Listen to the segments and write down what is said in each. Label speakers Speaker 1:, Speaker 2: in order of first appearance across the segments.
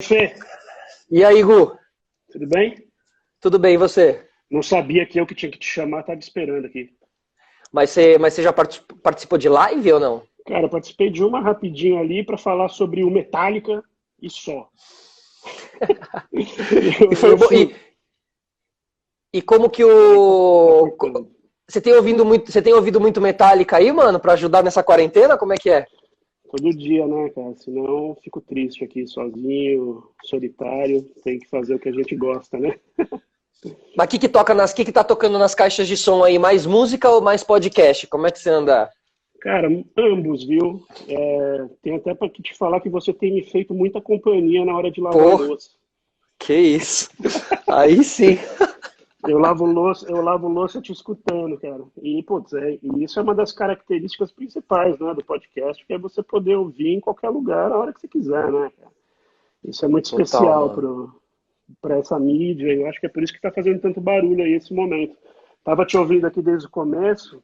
Speaker 1: Fê,
Speaker 2: E aí, Gu?
Speaker 1: tudo bem?
Speaker 2: Tudo bem, e você?
Speaker 1: Não sabia que eu que tinha que te chamar, tava esperando aqui.
Speaker 2: Mas você já participou de live ou não?
Speaker 1: Cara, eu participei de uma rapidinho ali para falar sobre o Metallica e só.
Speaker 2: E
Speaker 1: Eu,
Speaker 2: foi
Speaker 1: eu
Speaker 2: bom.
Speaker 1: sou.
Speaker 2: E como que
Speaker 1: Peraí, tá
Speaker 2: o.
Speaker 1: cortando.
Speaker 2: Você tem ouvido muito Metallica aí, mano, pra ajudar nessa quarentena? Como é que é?
Speaker 1: Todo dia, né, cara? Senão eu fico triste aqui, sozinho, solitário. Tem que fazer o que a gente gosta, né?
Speaker 2: Mas que tá tocando nas caixas de som aí? Mais música ou mais podcast? Como é que você anda?
Speaker 1: Cara, ambos, viu? Tem até para te falar que você tem me feito muita companhia na hora de lavar
Speaker 2: Pô,
Speaker 1: louça.
Speaker 2: que isso. Aí sim.
Speaker 1: Eu lavo louça te escutando, cara. E, putz, e isso é uma das características principais, né, do podcast, que é você poder ouvir em qualquer lugar, a hora que você quiser, né, cara? Isso é muito
Speaker 2: Total,
Speaker 1: especial
Speaker 2: mano.
Speaker 1: para essa mídia, e eu acho que é por isso que está fazendo tanto barulho aí esse momento. Tava te ouvindo aqui desde o começo,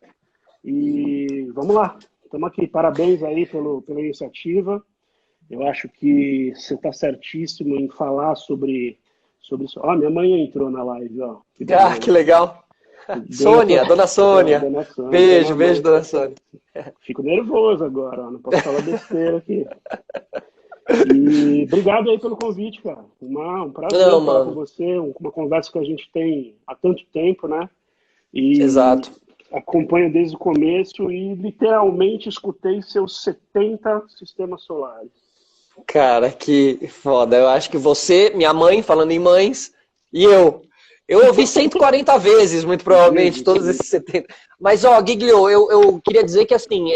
Speaker 1: e vamos lá, estamos aqui. Parabéns aí pela iniciativa. Eu acho que você está certíssimo em falar sobre isso. Ó, minha mãe entrou na live, ó. Que
Speaker 2: Ah, que
Speaker 1: beleza.
Speaker 2: legal.
Speaker 1: Dei a tua...
Speaker 2: Sônia, dona Sônia.
Speaker 1: Dona Sônia,
Speaker 2: Beijo,
Speaker 1: dona
Speaker 2: beijo,
Speaker 1: mãe.
Speaker 2: dona Sônia.
Speaker 1: Fico nervoso agora, ó. Não posso falar besteira aqui. E obrigado aí pelo convite, cara. Um
Speaker 2: Não,
Speaker 1: prazer falar com
Speaker 2: mano.
Speaker 1: você, uma conversa que a gente tem há tanto tempo, né? E
Speaker 2: Exato.
Speaker 1: acompanho desde o começo e literalmente escutei seus 70 sistemas solares.
Speaker 2: Cara, que foda. Eu acho que você, minha mãe, falando em mães, e eu. Eu ouvi 140 vezes, muito provavelmente, todos
Speaker 1: Jesus.
Speaker 2: esses 70. Mas, ó, Giglio, eu queria dizer que, assim,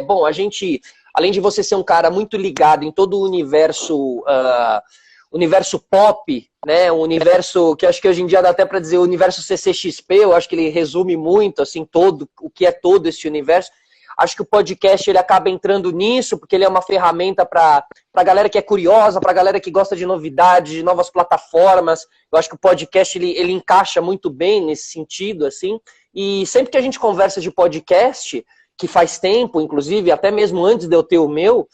Speaker 2: bom, a gente, além de você ser um cara muito ligado em todo o universo, universo pop, né, um universo que acho que hoje em dia dá até para dizer o universo CCXP, eu acho que ele resume muito, assim, todo, o que é todo esse universo. Acho que o podcast ele acaba entrando nisso, porque ele é uma ferramenta para a galera que é curiosa, para a galera que gosta de novidades, de novas plataformas. Eu acho que o podcast ele encaixa muito bem nesse sentido, assim. E sempre que a gente conversa de podcast, que faz tempo, inclusive, até mesmo antes de eu ter o meu,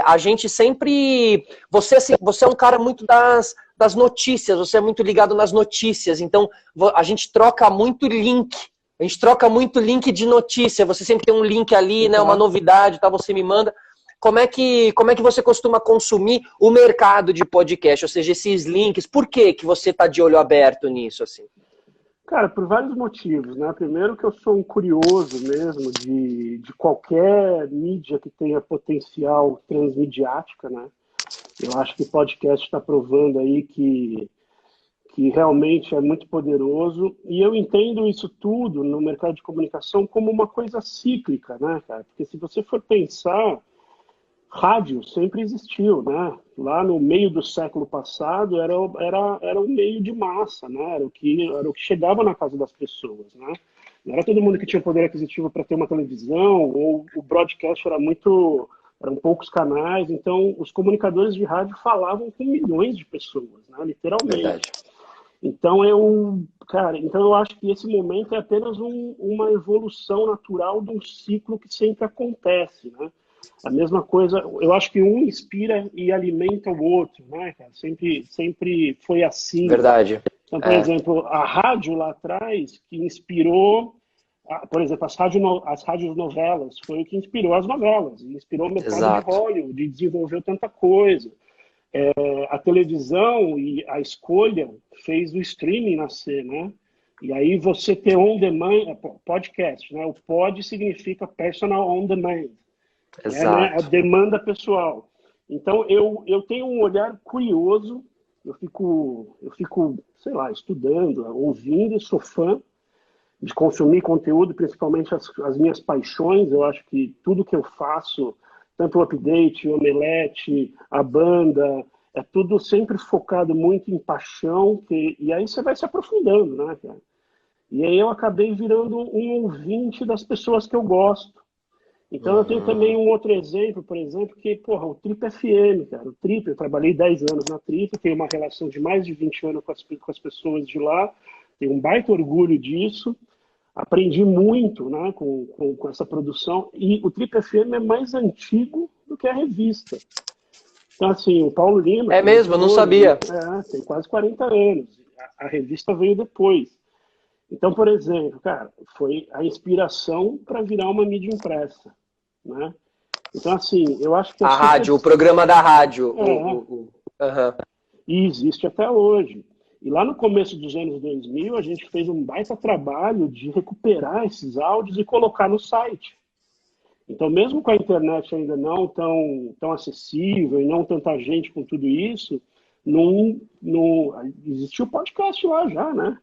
Speaker 2: a gente sempre. Você é um cara muito das notícias, você é muito ligado nas notícias, então a gente troca muito link. A gente troca muito link de notícia. Você sempre tem um link ali, né? Uma
Speaker 1: Uhum.
Speaker 2: novidade, tá? Você me manda. Como é que você costuma consumir o mercado de podcast? Ou seja, esses links. Por que você tá de olho aberto nisso, assim?
Speaker 1: Cara, por vários motivos, né? Primeiro que eu sou um curioso mesmo de qualquer mídia que tenha potencial transmediática, né? Eu acho que o podcast está provando aí que realmente é muito poderoso e eu entendo isso tudo no mercado de comunicação como uma coisa cíclica, né, cara? Porque se você for pensar, rádio sempre existiu, né? Lá no meio do século passado era um meio de massa, né? Era o que chegava na casa das pessoas, né? Não era todo mundo que tinha poder aquisitivo para ter uma televisão, ou o broadcast eram poucos canais, então os comunicadores de rádio falavam com milhões de pessoas, né?
Speaker 2: Verdade.
Speaker 1: Literalmente. Então eu acho que esse momento é apenas uma evolução natural de um ciclo que sempre acontece, né? A mesma coisa, eu acho que um inspira e alimenta o outro, né, cara? Sempre foi assim.
Speaker 2: Verdade.
Speaker 1: Então, por
Speaker 2: É,
Speaker 1: exemplo, a rádio lá atrás, que inspirou, por exemplo, as rádios novelas, foi o que inspirou as novelas, inspirou o mercado de
Speaker 2: exato.
Speaker 1: Hollywood, e desenvolveu tanta coisa. A televisão e a escolha fez o streaming nascer, né? E aí você ter on demand, podcast, né? O pod significa personal on demand, né? A
Speaker 2: Exato.
Speaker 1: demanda pessoal. Então eu tenho um olhar curioso, eu fico, sei lá, estudando, ouvindo, sou fã de consumir conteúdo, principalmente as minhas paixões. Eu acho que tudo que eu faço, tanto o update, o omelete, a banda, é tudo sempre focado muito em paixão, e aí você vai se aprofundando, né, cara? E aí eu acabei virando um ouvinte das pessoas que eu gosto. Então eu tenho também
Speaker 2: Uhum.
Speaker 1: um outro exemplo, por exemplo, que, porra, o Trip FM, cara. O Trip, eu trabalhei 10 anos na Trip, tenho uma relação de mais de 20 anos com as pessoas de lá, tenho um baita orgulho disso. Aprendi muito, né, com essa produção. E o Trip FM é mais antigo do que a revista. Então, assim, o Paulo Lima...
Speaker 2: É mesmo? Eu não sabia.
Speaker 1: Tem quase 40 anos. A revista veio depois. Então, por exemplo, cara, foi a inspiração para virar uma mídia impressa, né? Então, assim, eu acho que
Speaker 2: A rádio, o programa da rádio. Uhum.
Speaker 1: E existe até hoje. E lá no começo dos anos 2000, a gente fez um baita trabalho de recuperar esses áudios e colocar no site. Então, mesmo com a internet ainda não tão acessível e não tanta gente com tudo isso, existiu o podcast lá já, né?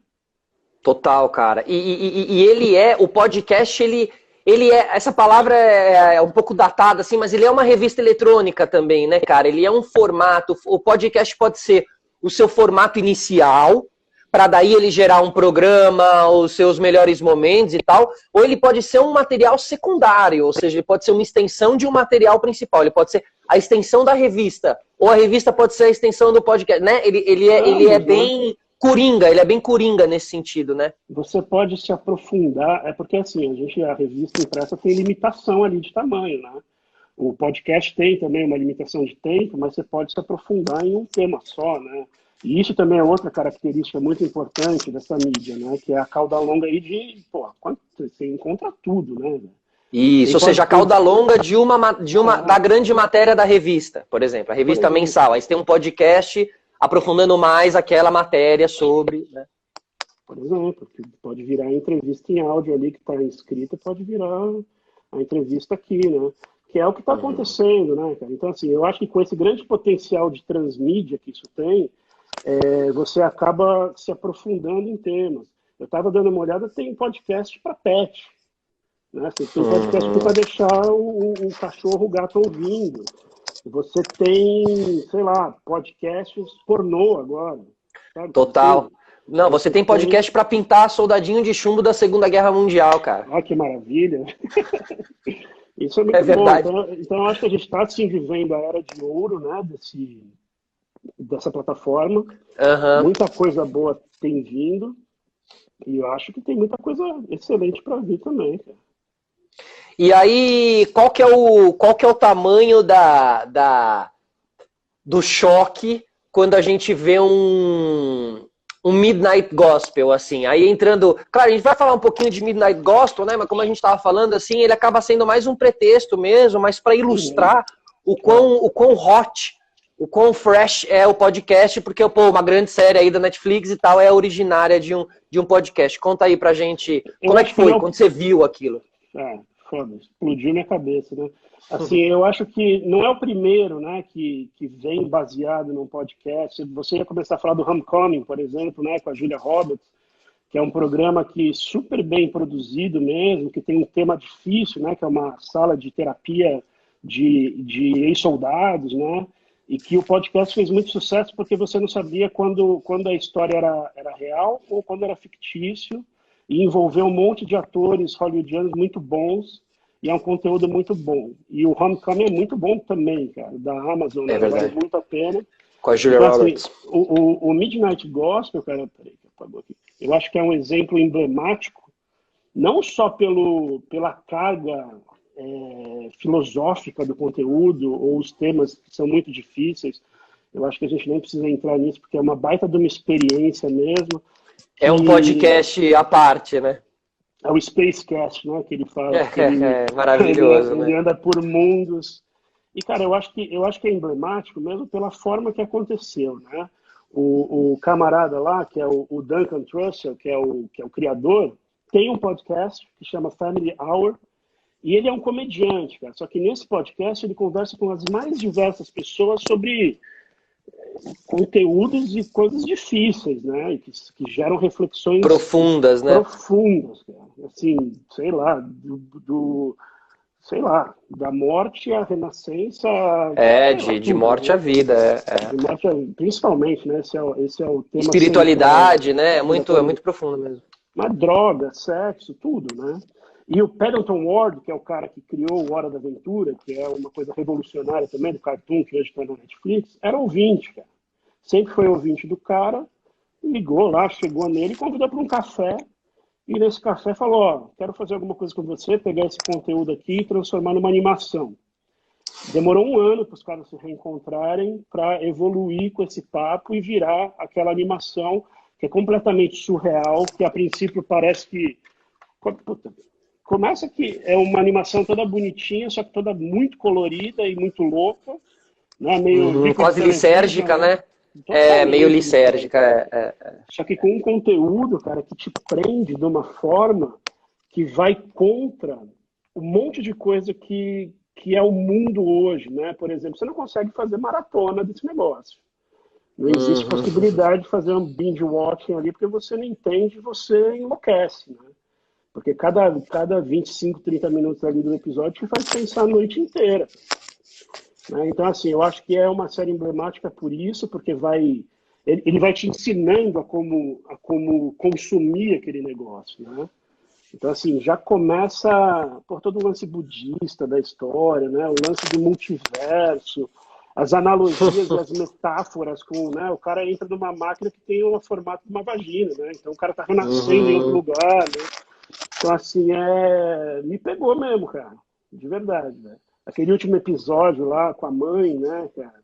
Speaker 2: Total, cara. E ele o podcast, ele é, essa palavra é um pouco datada, assim, mas ele é uma revista eletrônica também, né, cara? Ele é um formato, o podcast pode ser o seu formato inicial, para daí ele gerar um programa, os seus melhores momentos e tal, ou ele pode ser um material secundário, ou seja, ele pode ser uma extensão de um material principal, ele pode ser a extensão da revista, ou a revista pode ser a extensão do podcast, né? Ele é bem coringa, ele é bem coringa nesse sentido, né?
Speaker 1: Você pode se aprofundar, porque assim, a revista impressa tem limitação ali de tamanho, né? O podcast tem também uma limitação de tempo, mas você pode se aprofundar em um tema só, né? E isso também é outra característica muito importante dessa mídia, né? Que é a cauda longa aí você encontra tudo, né?
Speaker 2: Isso, ou seja, a cauda longa da grande matéria da revista, por exemplo, a revista mensal. Aí você tem um podcast aprofundando mais aquela matéria sobre, né?
Speaker 1: Por exemplo, que pode virar entrevista em áudio ali que está inscrita, pode virar a entrevista aqui, né? Que é o que está acontecendo, né, cara? Então, assim, eu acho que com esse grande potencial de transmídia que isso tem, você acaba se aprofundando em temas. Eu estava dando uma olhada, tem podcast para pet, né? Você tem podcast para deixar o cachorro, o gato ouvindo. Você tem, sei lá, podcasts pornô agora. Sabe?
Speaker 2: Total. Não, você tem podcast para pintar soldadinho de chumbo da Segunda Guerra Mundial, cara.
Speaker 1: Ah, que maravilha. Isso é muito
Speaker 2: verdade.
Speaker 1: bom. Então, eu acho que a gente está assim, vivendo a era de ouro, né, dessa plataforma. Muita coisa boa tem vindo. E eu acho que tem muita coisa excelente para vir também, cara.
Speaker 2: E aí, qual que é o tamanho do choque quando a gente vê um Midnight Gospel, assim? Aí entrando... Claro, a gente vai falar um pouquinho de Midnight Gospel, né? Mas como a gente estava falando, assim, ele acaba sendo mais um pretexto mesmo, mas para ilustrar o quão hot, o quão fresh é o podcast, porque, pô, uma grande série aí da Netflix e tal é originária de um podcast. Conta aí pra gente, como é que foi, quando você viu aquilo?
Speaker 1: Foda, explodiu minha cabeça, né? Assim, eu acho que não é o primeiro, né, que vem baseado num podcast. Você ia começar a falar do Homecoming, por exemplo, né, com a Julia Roberts, que é um programa que super bem produzido mesmo, que tem um tema difícil, né, que é uma sala de terapia de ex-soldados, né, e que o podcast fez muito sucesso porque você não sabia quando a história era real ou quando era fictício, e envolveu um monte de atores hollywoodianos muito bons, e é um conteúdo muito bom. E o Homecoming é muito bom também, cara, da Amazon, né? Vale muito a pena.
Speaker 2: Com a Julia Roberts.
Speaker 1: Assim, o Midnight Gospel, cara, peraí, que apagou aqui. Eu acho que é um exemplo emblemático, não só pela carga filosófica do conteúdo, ou os temas que são muito difíceis. Eu acho que a gente nem precisa entrar nisso, porque é uma baita de uma experiência mesmo.
Speaker 2: É um podcast à parte, né?
Speaker 1: É o Spacecast, né? Que ele fala.
Speaker 2: Maravilhoso,
Speaker 1: ele anda por mundos. E, cara, eu acho que é emblemático mesmo pela forma que aconteceu, né? O camarada lá, que é o Duncan Trussell, que é o criador, tem um podcast que chama Family Hour, e ele é um comediante, cara. Só que nesse podcast ele conversa com as mais diversas pessoas sobre conteúdos e coisas difíceis, né? Que geram reflexões
Speaker 2: profundas, né?
Speaker 1: Profundas, cara. Assim, sei lá, sei lá, da morte à renascença.
Speaker 2: De morte à vida.
Speaker 1: De morte principalmente, né? Esse é o tema.
Speaker 2: Espiritualidade, né? É muito profundo mesmo.
Speaker 1: Mas droga, sexo, tudo, né? E o Paddington Ward, que é o cara que criou o Hora da Aventura, que é uma coisa revolucionária também, do cartoon, que hoje está na Netflix, era ouvinte, cara. Sempre foi ouvinte do cara, ligou lá, chegou nele, convidou para um café, e nesse café falou, quero fazer alguma coisa com você, pegar esse conteúdo aqui e transformar numa animação. demorou um ano para os caras se reencontrarem para evoluir com esse papo e virar aquela animação que é completamente surreal, que a princípio parece que... Puta, começa que é uma animação toda bonitinha, só que toda muito colorida e muito louca, né? Meio
Speaker 2: quase lisérgica, né? Meio lisérgica.
Speaker 1: Só que com um conteúdo, cara, que te prende de uma forma que vai contra um monte de coisa que é o mundo hoje, né? Por exemplo, você não consegue fazer maratona desse negócio. Não existe possibilidade de fazer um binge watching ali, porque você não entende, você enlouquece, né? Porque cada 25, 30 minutos ali do episódio te faz pensar a noite inteira. Né? Então, assim, eu acho que é uma série emblemática por isso, porque ele vai te ensinando a como consumir aquele negócio, né? Então, assim, já começa por todo o lance budista da história, né? O lance do multiverso, as analogias e as metáforas com, né? O cara entra numa máquina que tem o formato de uma vagina, né? Então o cara tá renascendo em outro lugar, né? Então, assim, me pegou mesmo, cara. De verdade, né? Aquele último episódio lá com a mãe, né, cara?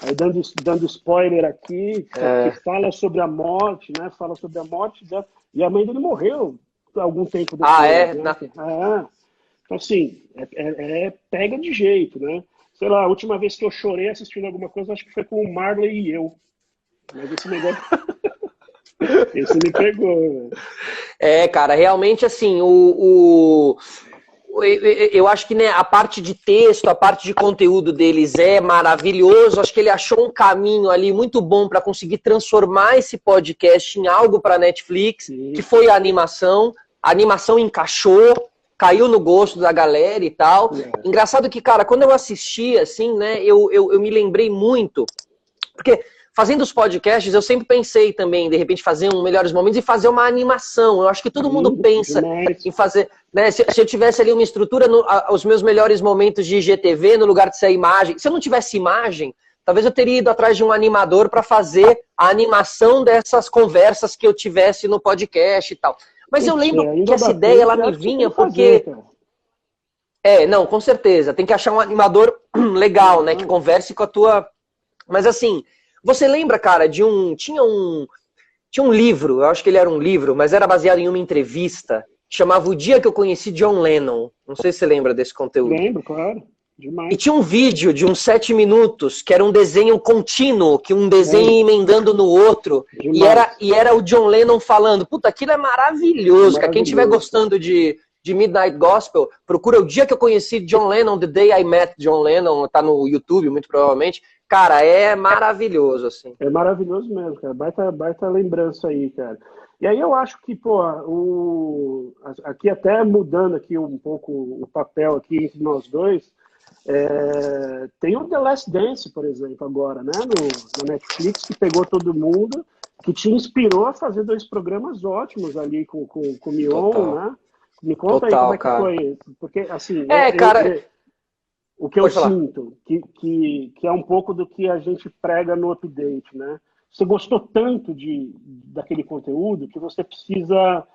Speaker 1: Aí dando spoiler aqui, que fala sobre a morte, né? Fala sobre a morte dela. E a mãe dele morreu algum tempo depois. Né? Então, assim, pega de jeito, né? Sei lá, a última vez que eu chorei assistindo alguma coisa, acho que foi com o Marley e eu. Mas esse negócio... esse me pegou, né?
Speaker 2: Cara, realmente, assim, eu acho que, né, a parte de texto, a parte de conteúdo deles é maravilhoso. Acho que ele achou um caminho ali muito bom para conseguir transformar esse podcast em algo para Netflix, que foi a animação. A animação encaixou, caiu no gosto da galera e tal. Engraçado que, cara, quando eu assisti, assim, né, eu me lembrei muito, porque fazendo os podcasts, eu sempre pensei também, de repente, fazer um Melhores Momentos e fazer uma animação. Eu acho que todo mundo pensa em fazer... Né, se eu tivesse ali uma estrutura, os meus melhores momentos de IGTV, no lugar de ser imagem... Se eu não tivesse imagem, talvez eu teria ido atrás de um animador para fazer a animação dessas conversas que eu tivesse no podcast e tal. Mas eu lembro que essa ideia, ela me vinha porque... não, com certeza. Tem que achar um animador legal, né? Que converse com a tua... Mas assim... Você lembra, cara, tinha um livro, eu acho que ele era um livro, mas era baseado em uma entrevista, chamava O Dia que eu Conheci John Lennon. Não sei se você lembra desse conteúdo.
Speaker 1: Lembro, claro. Demais.
Speaker 2: E tinha um vídeo de uns 7 minutos, que era um desenho contínuo, que um desenho emendando no outro, e era o John Lennon falando. Puta, aquilo é maravilhoso. Cara. Quem estiver gostando de Midnight Gospel, procura O Dia que eu Conheci John Lennon, The Day I Met John Lennon, tá no YouTube, muito provavelmente. Cara, é maravilhoso, assim.
Speaker 1: É maravilhoso mesmo, cara. Baita lembrança aí, cara. E aí eu acho que, pô, aqui até mudando aqui um pouco o papel aqui entre nós dois, tem o The Last Dance, por exemplo, agora, né, na Netflix, que pegou todo mundo, que te inspirou a fazer 2 programas ótimos ali com o Mion, né? Me conta aí como é que foi. Porque, assim...
Speaker 2: cara...
Speaker 1: O que eu sinto, que é um pouco do que a gente prega no update, né? Você gostou tanto daquele conteúdo que você precisa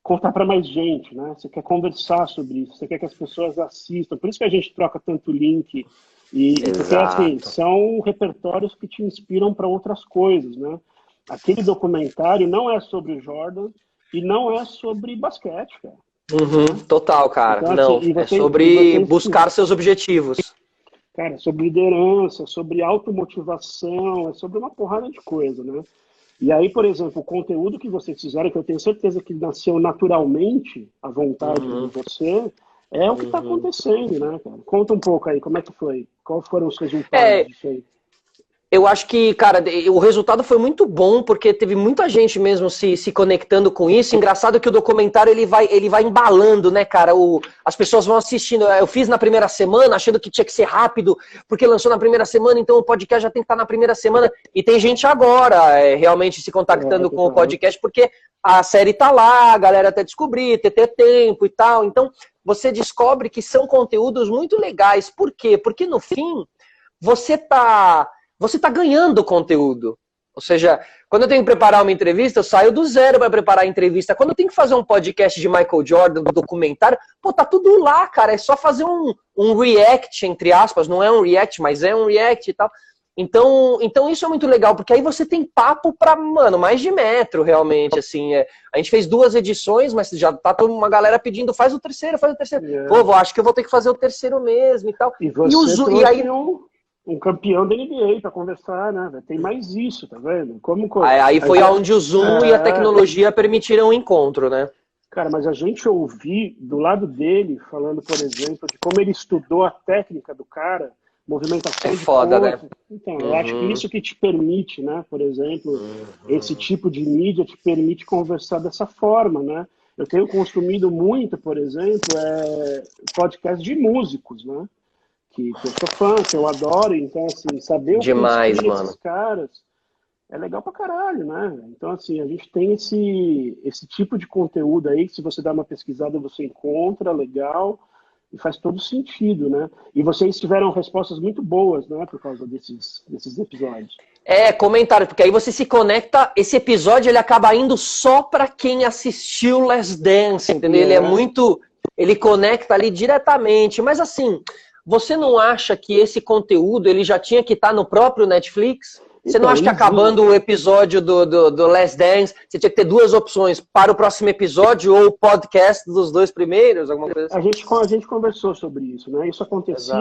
Speaker 1: contar para mais gente, né? Você quer conversar sobre isso, você quer que as pessoas assistam. Por isso que a gente troca tanto link. Porque, assim, são repertórios que te inspiram para outras coisas, né? Aquele documentário não é sobre o Jordan e não é sobre basquete, cara.
Speaker 2: Total, cara.
Speaker 1: Então,
Speaker 2: assim, é sobre buscar seus objetivos.
Speaker 1: Cara, sobre liderança, sobre automotivação, é sobre uma porrada de coisa, né? E aí, por exemplo, o conteúdo que vocês fizeram, que eu tenho certeza que nasceu naturalmente à vontade de você, é o que está acontecendo, né, cara? Conta um pouco aí, como é que foi? Quais foram os resultados disso aí?
Speaker 2: Eu acho que, cara, o resultado foi muito bom, porque teve muita gente mesmo se conectando com isso. Engraçado que o documentário, ele vai embalando, né, cara? As pessoas vão assistindo. Eu fiz na primeira semana, achando que tinha que ser rápido, porque lançou na primeira semana, então o podcast já tem que estar na primeira semana. E tem gente agora realmente se contactando com o podcast, porque a série tá lá, a galera até descobrir, ter tempo e tal. Então, você descobre que são conteúdos muito legais. Por quê? Porque, no fim, você tá ganhando conteúdo. Ou seja, quando eu tenho que preparar uma entrevista, eu saio do zero para preparar a entrevista. Quando eu tenho que fazer um podcast de Michael Jordan, do documentário, pô, tá tudo lá, cara. É só fazer um react, entre aspas. Não é um react, mas é um react e tal. Então isso é muito legal, porque aí você tem papo pra, mano, mais de metro, realmente, assim. A gente fez 2 edições, mas já tá toda uma galera pedindo, faz o terceiro. Pô, acho que eu vou ter que fazer o terceiro mesmo e tal.
Speaker 1: E você
Speaker 2: e aí
Speaker 1: um campeão da NBA para conversar, né? Tem mais isso, tá vendo?
Speaker 2: Aí foi onde o Zoom e a tecnologia permitiram o encontro, né?
Speaker 1: Cara, mas a gente ouvir do lado dele, falando, por exemplo, de como ele estudou a técnica do cara, movimentação
Speaker 2: é
Speaker 1: de
Speaker 2: foda,
Speaker 1: corpo.
Speaker 2: né?
Speaker 1: Então, eu acho que isso que te permite, né? Por exemplo, esse tipo de mídia te permite conversar dessa forma, né? Eu tenho consumido muito, por exemplo, podcast de músicos, né? Que eu sou fã, que eu adoro, então, assim, saber o que inspira esses caras é legal pra caralho, né? Então, assim, a gente tem esse tipo de conteúdo aí, que se você dá uma pesquisada, você encontra, legal, e faz todo sentido, né? E vocês tiveram respostas muito boas, né, por causa desses episódios.
Speaker 2: Comentário, porque aí você se conecta, esse episódio ele acaba indo só pra quem assistiu Last Dance, entendeu? Ele é muito, ele conecta ali diretamente, mas assim, você não acha que esse conteúdo ele já tinha que estar no próprio Netflix? Você não acha que acabando o episódio do Last Dance, você tinha que ter 2 opções para o próximo episódio ou o podcast dos 2 primeiros? Alguma coisa assim?
Speaker 1: A gente conversou sobre isso, né? Isso acontecia,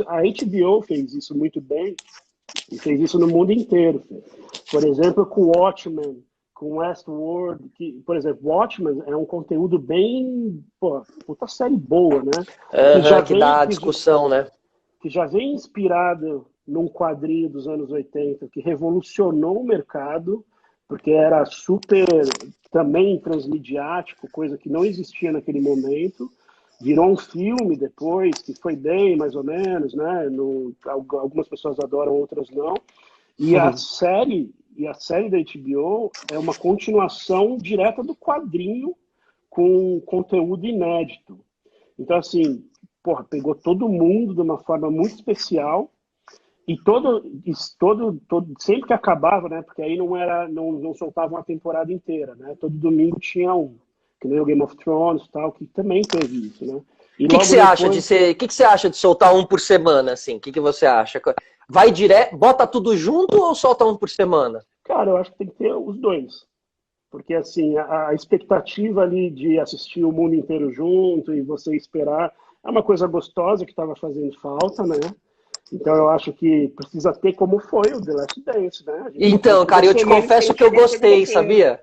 Speaker 1: a HBO fez isso muito bem e fez isso no mundo inteiro. Por exemplo, com Watchmen, com Westworld, que, por exemplo, Watchmen é um conteúdo bem, puta série boa, né?
Speaker 2: Que dá discussão, né?
Speaker 1: Que já vem inspirado num quadrinho dos anos 80 que revolucionou o mercado, porque era super também transmediático, coisa que não existia naquele momento. Virou um filme depois, que foi bem, mais ou menos, né? Algumas pessoas adoram, outras não. E a série da HBO é uma continuação direta do quadrinho com conteúdo inédito. Então, assim, pegou todo mundo de uma forma muito especial. E sempre que acabava, né? Porque aí não soltava uma temporada inteira, né? Todo domingo tinha um, que nem o Game of Thrones e tal, que também teve isso, né?
Speaker 2: O que você acha de soltar um por semana, assim? O que você acha? Vai direto, bota tudo junto ou solta um por semana?
Speaker 1: Cara, eu acho que tem que ter os dois. Porque, assim, a expectativa ali de assistir o mundo inteiro junto e você esperar é uma coisa gostosa que estava fazendo falta, né? Então eu acho que precisa ter como foi o The Last Dance, né?
Speaker 2: Então, cara, eu te confesso que eu gostei, sabia?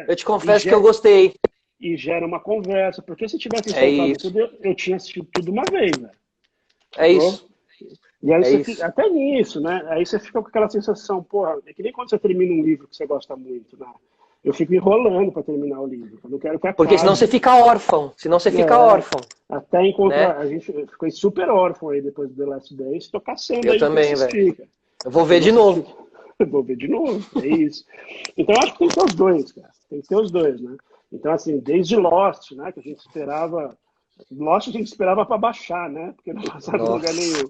Speaker 2: Eu te confesso que eu gostei.
Speaker 1: E gera uma conversa, porque se tivesse soltado tudo, eu tinha assistido tudo uma vez, né?
Speaker 2: Isso.
Speaker 1: E aí fica, até nisso, né? Aí você fica com aquela sensação, porra, é que nem quando você termina um livro que você gosta muito, né? Eu fico enrolando para terminar o livro. Eu não quero que acabe.
Speaker 2: Porque senão você fica órfão.
Speaker 1: Até encontrar. Né? A gente ficou super órfão aí depois do The Last Dance. Tô caçando
Speaker 2: eu
Speaker 1: aí.
Speaker 2: Eu também, velho. Eu vou ver de novo.
Speaker 1: Eu vou ver de novo. É isso. Então acho que tem que ter os dois, cara. Tem que ter os dois, né? Então, assim, desde Lost, né? Que a gente esperava. Lost a gente esperava para baixar, né? Porque não passava em lugar nenhum.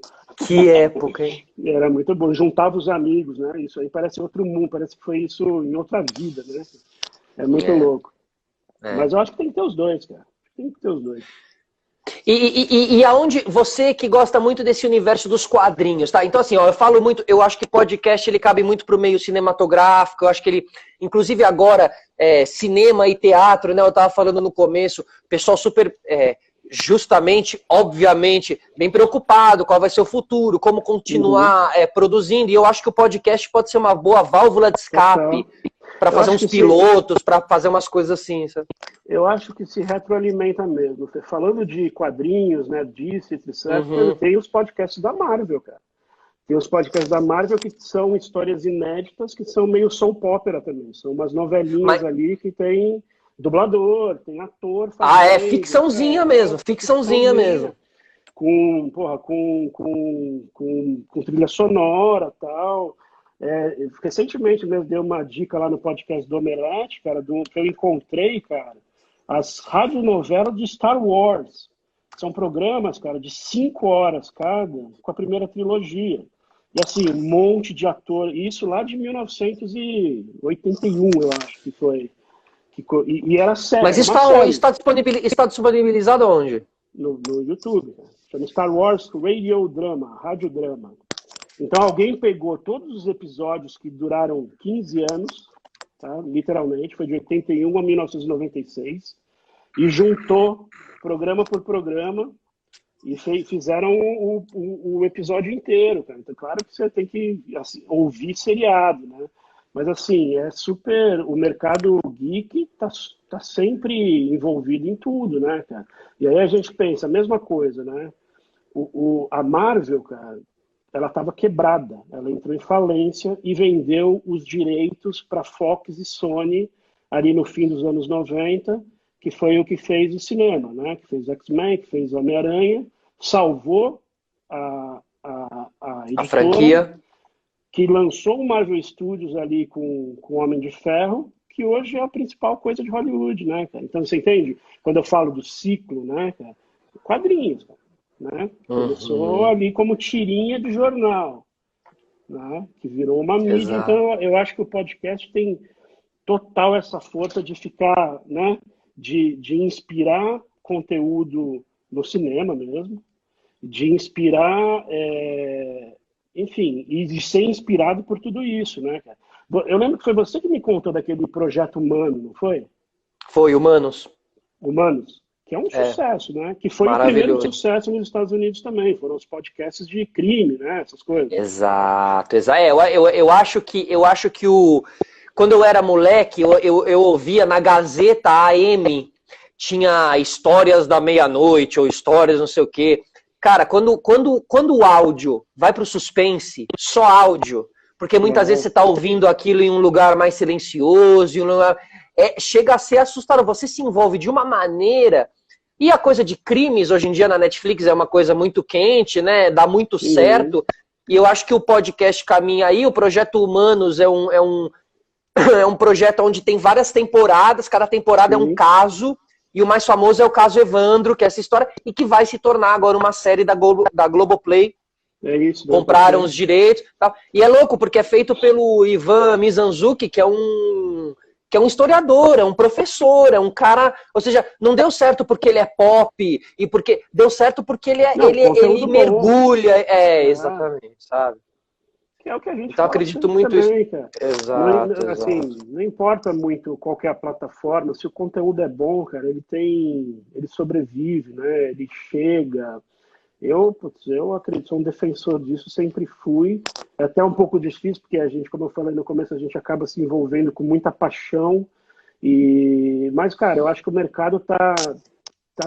Speaker 2: Que época, hein?
Speaker 1: Era muito bom. Juntava os amigos, né? Isso aí parece outro mundo, parece que foi isso em outra vida, né? É muito louco. Mas eu acho que tem que ter os dois, cara. Tem que ter os dois.
Speaker 2: E aonde você que gosta muito desse universo dos quadrinhos, tá? Então, assim, ó, eu falo muito, eu acho que podcast ele cabe muito pro meio cinematográfico, eu acho que ele, inclusive agora, cinema e teatro, né? Eu tava falando no começo, pessoal super. Justamente, obviamente, bem preocupado, qual vai ser o futuro, como continuar produzindo, e eu acho que o podcast pode ser uma boa válvula de escape para fazer uns pilotos, para fazer umas coisas assim, sabe?
Speaker 1: Eu acho que se retroalimenta mesmo. Falando de quadrinhos, né, disso, etc., tem os podcasts da Marvel, cara. Tem os podcasts da Marvel que são histórias inéditas, que são meio soap opera também, são umas novelinhas ali que tem dublador, tem ator fazendo,
Speaker 2: ficçãozinha mesmo, ficçãozinha mesmo.
Speaker 1: Com trilha sonora e tal. Recentemente mesmo dei uma dica lá no podcast do Omelete, cara, que eu encontrei, cara, as radionovelas de Star Wars. São programas, cara, de 5 horas cada, com a primeira trilogia. E assim, um monte de ator, isso lá de 1981, eu acho que foi. E era sério,
Speaker 2: Mas
Speaker 1: era uma série
Speaker 2: está disponibilizado onde?
Speaker 1: no YouTube. Né? Chama Star Wars Radio Drama, radiodrama. Então alguém pegou todos os episódios que duraram 15 anos, tá? Literalmente, foi de 81 a 1996, e juntou programa por programa e fizeram o episódio inteiro, cara. Então, claro que você tem que assim, ouvir seriado, né? Mas assim, é super. O mercado geek tá sempre envolvido em tudo, né, cara? E aí a gente pensa a mesma coisa, né? A Marvel, cara, ela estava quebrada. Ela entrou em falência e vendeu os direitos para Fox e Sony ali no fim dos anos 90, que foi o que fez o cinema, né? Que fez X-Men, que fez Homem-Aranha, salvou a
Speaker 2: A
Speaker 1: editora,
Speaker 2: franquia.
Speaker 1: que lançou o Marvel Studios ali com o Homem de Ferro, que hoje é a principal coisa de Hollywood, né, cara? Então, você entende? Quando eu falo do ciclo, né, cara? Quadrinhos, cara, né? Começou
Speaker 2: Uhum.
Speaker 1: ali como tirinha de jornal, né? Que virou uma mídia.
Speaker 2: Exato.
Speaker 1: Então, eu acho que o podcast tem total essa força de ficar, né? De inspirar conteúdo no cinema mesmo, de inspirar, enfim, e de ser inspirado por tudo isso, né, cara? Eu lembro que foi você que me contou daquele projeto Humano, não foi?
Speaker 2: Foi, Humanos.
Speaker 1: Humanos, que é um
Speaker 2: É,
Speaker 1: sucesso, né? Que foi o primeiro
Speaker 2: maravilhoso.
Speaker 1: sucesso nos Estados Unidos também. Foram os podcasts de crime, né? Essas coisas.
Speaker 2: Exato, exato. Eu acho que quando eu era moleque, eu ouvia na Gazeta AM, tinha histórias da meia-noite ou histórias não sei o quê. Cara, quando o áudio vai pro suspense, só áudio, porque muitas vezes
Speaker 1: É,
Speaker 2: você tá ouvindo aquilo em um lugar mais silencioso, em um lugar, chega a ser assustador. Você se envolve de uma maneira. E a coisa de crimes hoje em dia na Netflix é uma coisa muito quente, né? Dá muito
Speaker 1: uhum,
Speaker 2: certo. E eu acho que o podcast caminha aí. O Projeto Humanos é um projeto onde tem várias temporadas, cada temporada é um
Speaker 1: sim,
Speaker 2: caso. E o mais famoso é o caso Evandro, que é essa história, e que vai se tornar agora uma série da Globoplay.
Speaker 1: é isso, do
Speaker 2: Compraram
Speaker 1: Globoplay.
Speaker 2: os direitos. Tal. E é louco, porque é feito pelo Ivan Mizanzuki, que é um historiador, é um professor, é um cara. Ou seja, não deu certo porque ele é pop, e porque. Deu certo porque
Speaker 1: Não,
Speaker 2: ele
Speaker 1: conteúdo bom.
Speaker 2: mergulha. É,
Speaker 1: É.
Speaker 2: exatamente, sabe?
Speaker 1: Que é o que a gente
Speaker 2: Então
Speaker 1: fala
Speaker 2: acredito
Speaker 1: sempre
Speaker 2: muito isso.
Speaker 1: também, cara. Não,
Speaker 2: Exato,
Speaker 1: assim,
Speaker 2: exato.
Speaker 1: não importa muito qual que é a plataforma, se o conteúdo é bom, cara, ele sobrevive, né? Ele chega. Eu acredito, sou um defensor disso, sempre fui. É até um pouco difícil, porque a gente, como eu falei no começo, a gente acaba se envolvendo com muita paixão. Mas, cara, eu acho que o mercado tá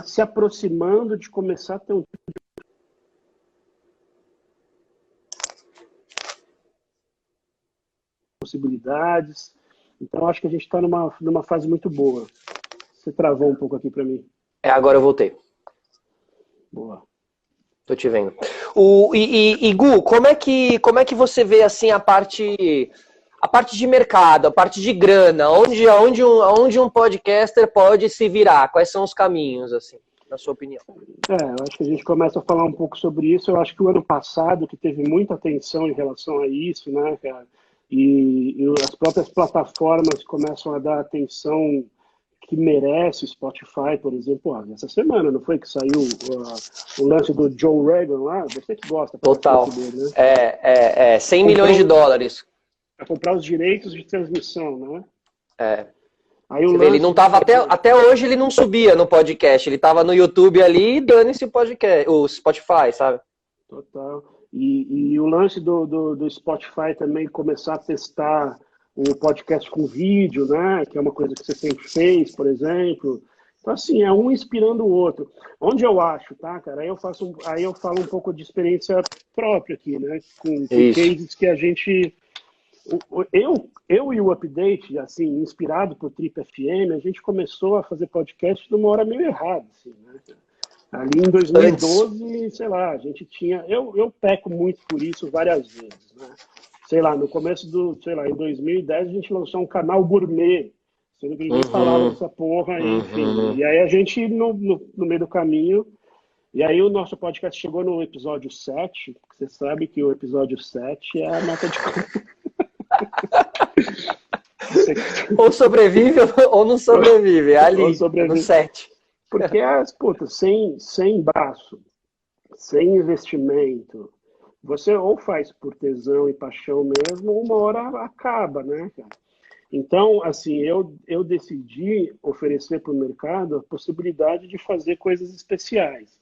Speaker 1: se aproximando de começar a ter um possibilidades. Então, acho que a gente está numa fase muito boa. Você travou um pouco aqui para mim.
Speaker 2: Agora eu voltei.
Speaker 1: Boa.
Speaker 2: Tô te vendo. Gu, como é que você vê assim a parte de mercado, a parte de grana, onde um podcaster pode se virar? Quais são os caminhos, assim, na sua opinião?
Speaker 1: Eu acho que a gente começa a falar um pouco sobre isso. Eu acho que o ano passado, que teve muita atenção em relação a isso, né, cara? E as próprias plataformas começam a dar atenção que merece. Spotify, por exemplo, essa semana, não foi que saiu o lance do Joe Rogan lá? Você que gosta pra
Speaker 2: Total.
Speaker 1: cacete dele, né?
Speaker 2: 100 milhões de
Speaker 1: Comprou
Speaker 2: dólares.
Speaker 1: para comprar os direitos de transmissão, né?
Speaker 2: É.
Speaker 1: Aí o
Speaker 2: Você vê, ele
Speaker 1: lance
Speaker 2: não
Speaker 1: do
Speaker 2: tava até hoje ele não subia no podcast, ele tava no YouTube ali e dane-se o podcast, o Spotify, sabe?
Speaker 1: Total. E o lance do Spotify também começar a testar o podcast com vídeo, né? Que é uma coisa que você sempre fez, por exemplo. Então, assim, é um inspirando o outro. Onde eu acho, tá, cara? Aí eu falo um pouco de experiência própria aqui, né? Com
Speaker 2: Isso.
Speaker 1: cases que a gente. Eu e o Update, assim, inspirado por Trip FM, a gente começou a fazer podcast numa hora meio errada, assim, né? Ali em
Speaker 2: Antes.
Speaker 1: 2012, sei lá, a gente tinha. Eu peco muito por isso várias vezes, né? Sei lá, no começo sei lá, em 2010 a gente lançou um canal gourmet, sendo que ninguém falava
Speaker 2: Uhum,
Speaker 1: dessa porra, enfim.
Speaker 2: uhum.
Speaker 1: E aí a gente, no meio do caminho, e aí o nosso podcast chegou no episódio 7, Você sabe que o episódio 7 é a nota de...
Speaker 2: Ou sobrevive ou não sobrevive, é ali, no 7.
Speaker 1: Porque sem braço, sem investimento, você ou faz por tesão e paixão mesmo, ou uma hora acaba, né, cara? Então, assim, eu decidi oferecer para o mercado a possibilidade de fazer coisas especiais,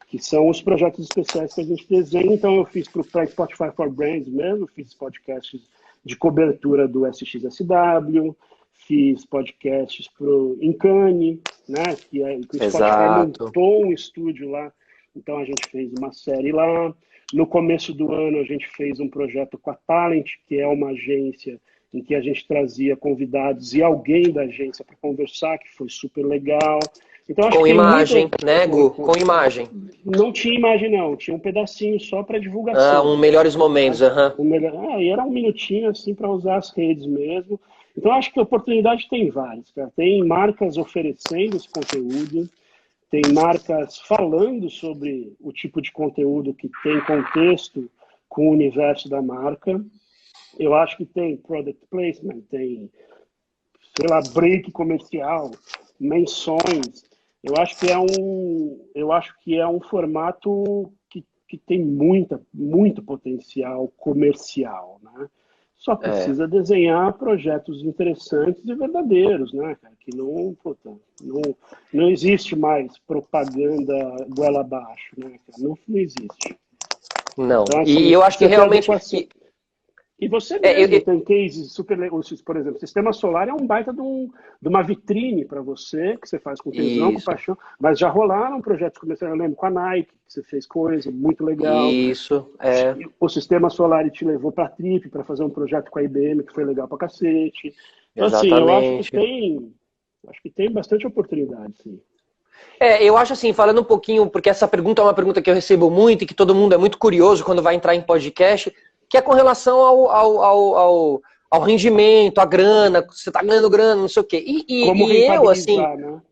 Speaker 1: que são os projetos especiais que a gente desenha. Então, eu fiz para Spotify for Brands mesmo, fiz podcasts de cobertura do SXSW, fiz podcasts para o Incane, né, que o Spotify montou um estúdio lá, então a gente fez uma série lá. No começo do ano, a gente fez um projeto com a Talent, que é uma agência em que a gente trazia convidados e alguém da agência para conversar, que foi super legal. Então, acho
Speaker 2: com
Speaker 1: que
Speaker 2: imagem, né, Gu? Com imagem.
Speaker 1: Não tinha imagem, não. Tinha um pedacinho só para divulgação.
Speaker 2: Melhores momentos,
Speaker 1: E era um minutinho, assim, para usar as redes mesmo. Então, acho que a oportunidade tem várias, cara. Tem marcas oferecendo esse conteúdo, tem marcas falando sobre o tipo de conteúdo que tem contexto com o universo da marca. Eu acho que tem product placement, tem, sei lá, break comercial, menções. Eu acho que é um formato que tem muito potencial comercial, né? Só precisa desenhar projetos interessantes e verdadeiros, né, cara? Que não existe mais propaganda goela abaixo, né, cara? Não existe.
Speaker 2: Não. Então, assim, e eu acho que realmente...
Speaker 1: E você mesmo tem cases super... Por exemplo, o sistema solar é um baita de uma vitrine para você, que você faz com tesão, com paixão, mas já rolaram projetos comerciais, eu lembro, com a Nike, que você fez coisa muito legal.
Speaker 2: Isso,
Speaker 1: O sistema solar te levou para a Trip, para fazer um projeto com a IBM, que foi legal para cacete. Então, assim, eu acho que tem bastante oportunidade, sim.
Speaker 2: Eu acho assim, falando um pouquinho, porque essa pergunta é uma pergunta que eu recebo muito e que todo mundo é muito curioso quando vai entrar em podcast, que é com relação ao rendimento, à grana, você está ganhando grana, não sei o quê.
Speaker 1: Como rentabilizar, né?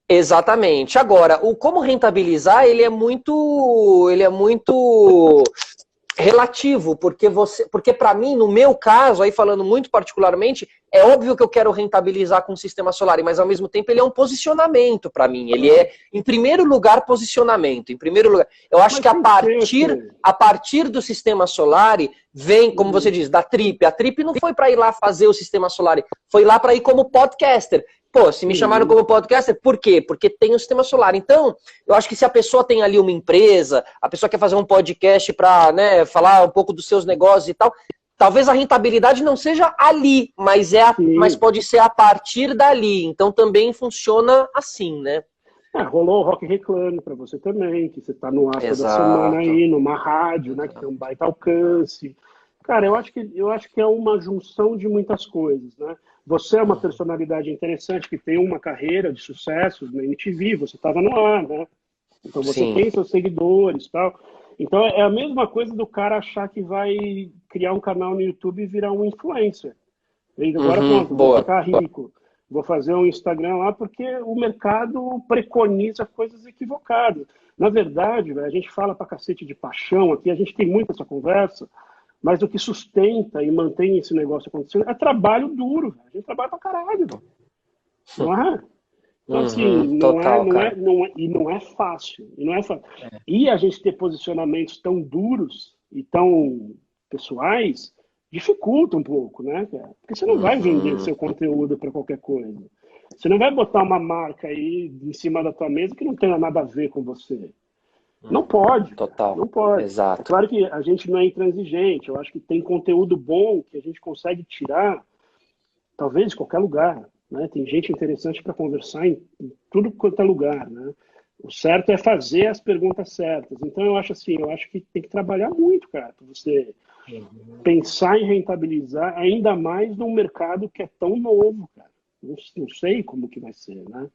Speaker 2: Exatamente. Agora, o como rentabilizar, ele é muito relativo, porque para mim, no meu caso, aí falando muito particularmente, é óbvio que eu quero rentabilizar com o sistema solar, mas ao mesmo tempo ele é um posicionamento para mim. Ele é, em primeiro lugar, posicionamento. Em primeiro lugar, eu acho que a partir do sistema solar vem, como você diz, da Trip. A Trip não foi para ir lá fazer o sistema solar, foi lá para ir como podcaster. Pô, se me chamaram como podcaster, por quê? Porque tem o sistema solar. Então, eu acho que se a pessoa tem ali uma empresa, a pessoa quer fazer um podcast para, né, falar um pouco dos seus negócios e tal, talvez a rentabilidade não seja ali, mas pode ser a partir dali. Então, também funciona assim, né?
Speaker 1: Rolou o Rock Reclame para você também, que você está no ar toda semana aí, numa rádio, né, que tem um baita alcance. Cara, eu acho que é uma junção de muitas coisas, né? Você é uma personalidade interessante que tem uma carreira de sucesso na MTV, você estava no ar, né? Então você tem seus seguidores e tal. Então é a mesma coisa do cara achar que vai criar um canal no YouTube e virar um influencer. E agora pronto, vou ficar rico. Vou fazer um Instagram lá porque o mercado preconiza coisas equivocadas. Na verdade, a gente fala pra cacete de paixão aqui, a gente tem muito essa conversa, mas o que sustenta e mantém esse negócio acontecendo é trabalho duro. A gente trabalha pra caralho. Não é? Então, assim, não é fácil. E a gente ter posicionamentos tão duros e tão pessoais dificulta um pouco, né, cara? Porque você não vai vender seu conteúdo para qualquer coisa. Você não vai botar uma marca aí em cima da tua mesa que não tenha nada a ver com você. Não pode.
Speaker 2: Total.
Speaker 1: Não pode.
Speaker 2: Exato.
Speaker 1: Claro que a gente não é intransigente. Eu acho que tem conteúdo bom que a gente consegue tirar, talvez, de qualquer lugar. Né? Tem gente interessante para conversar em tudo quanto é lugar. Né? O certo é fazer as perguntas certas. Então, eu acho que tem que trabalhar muito, cara, para você pensar em rentabilizar, ainda mais num mercado que é tão novo, cara. Não sei como que vai ser, né?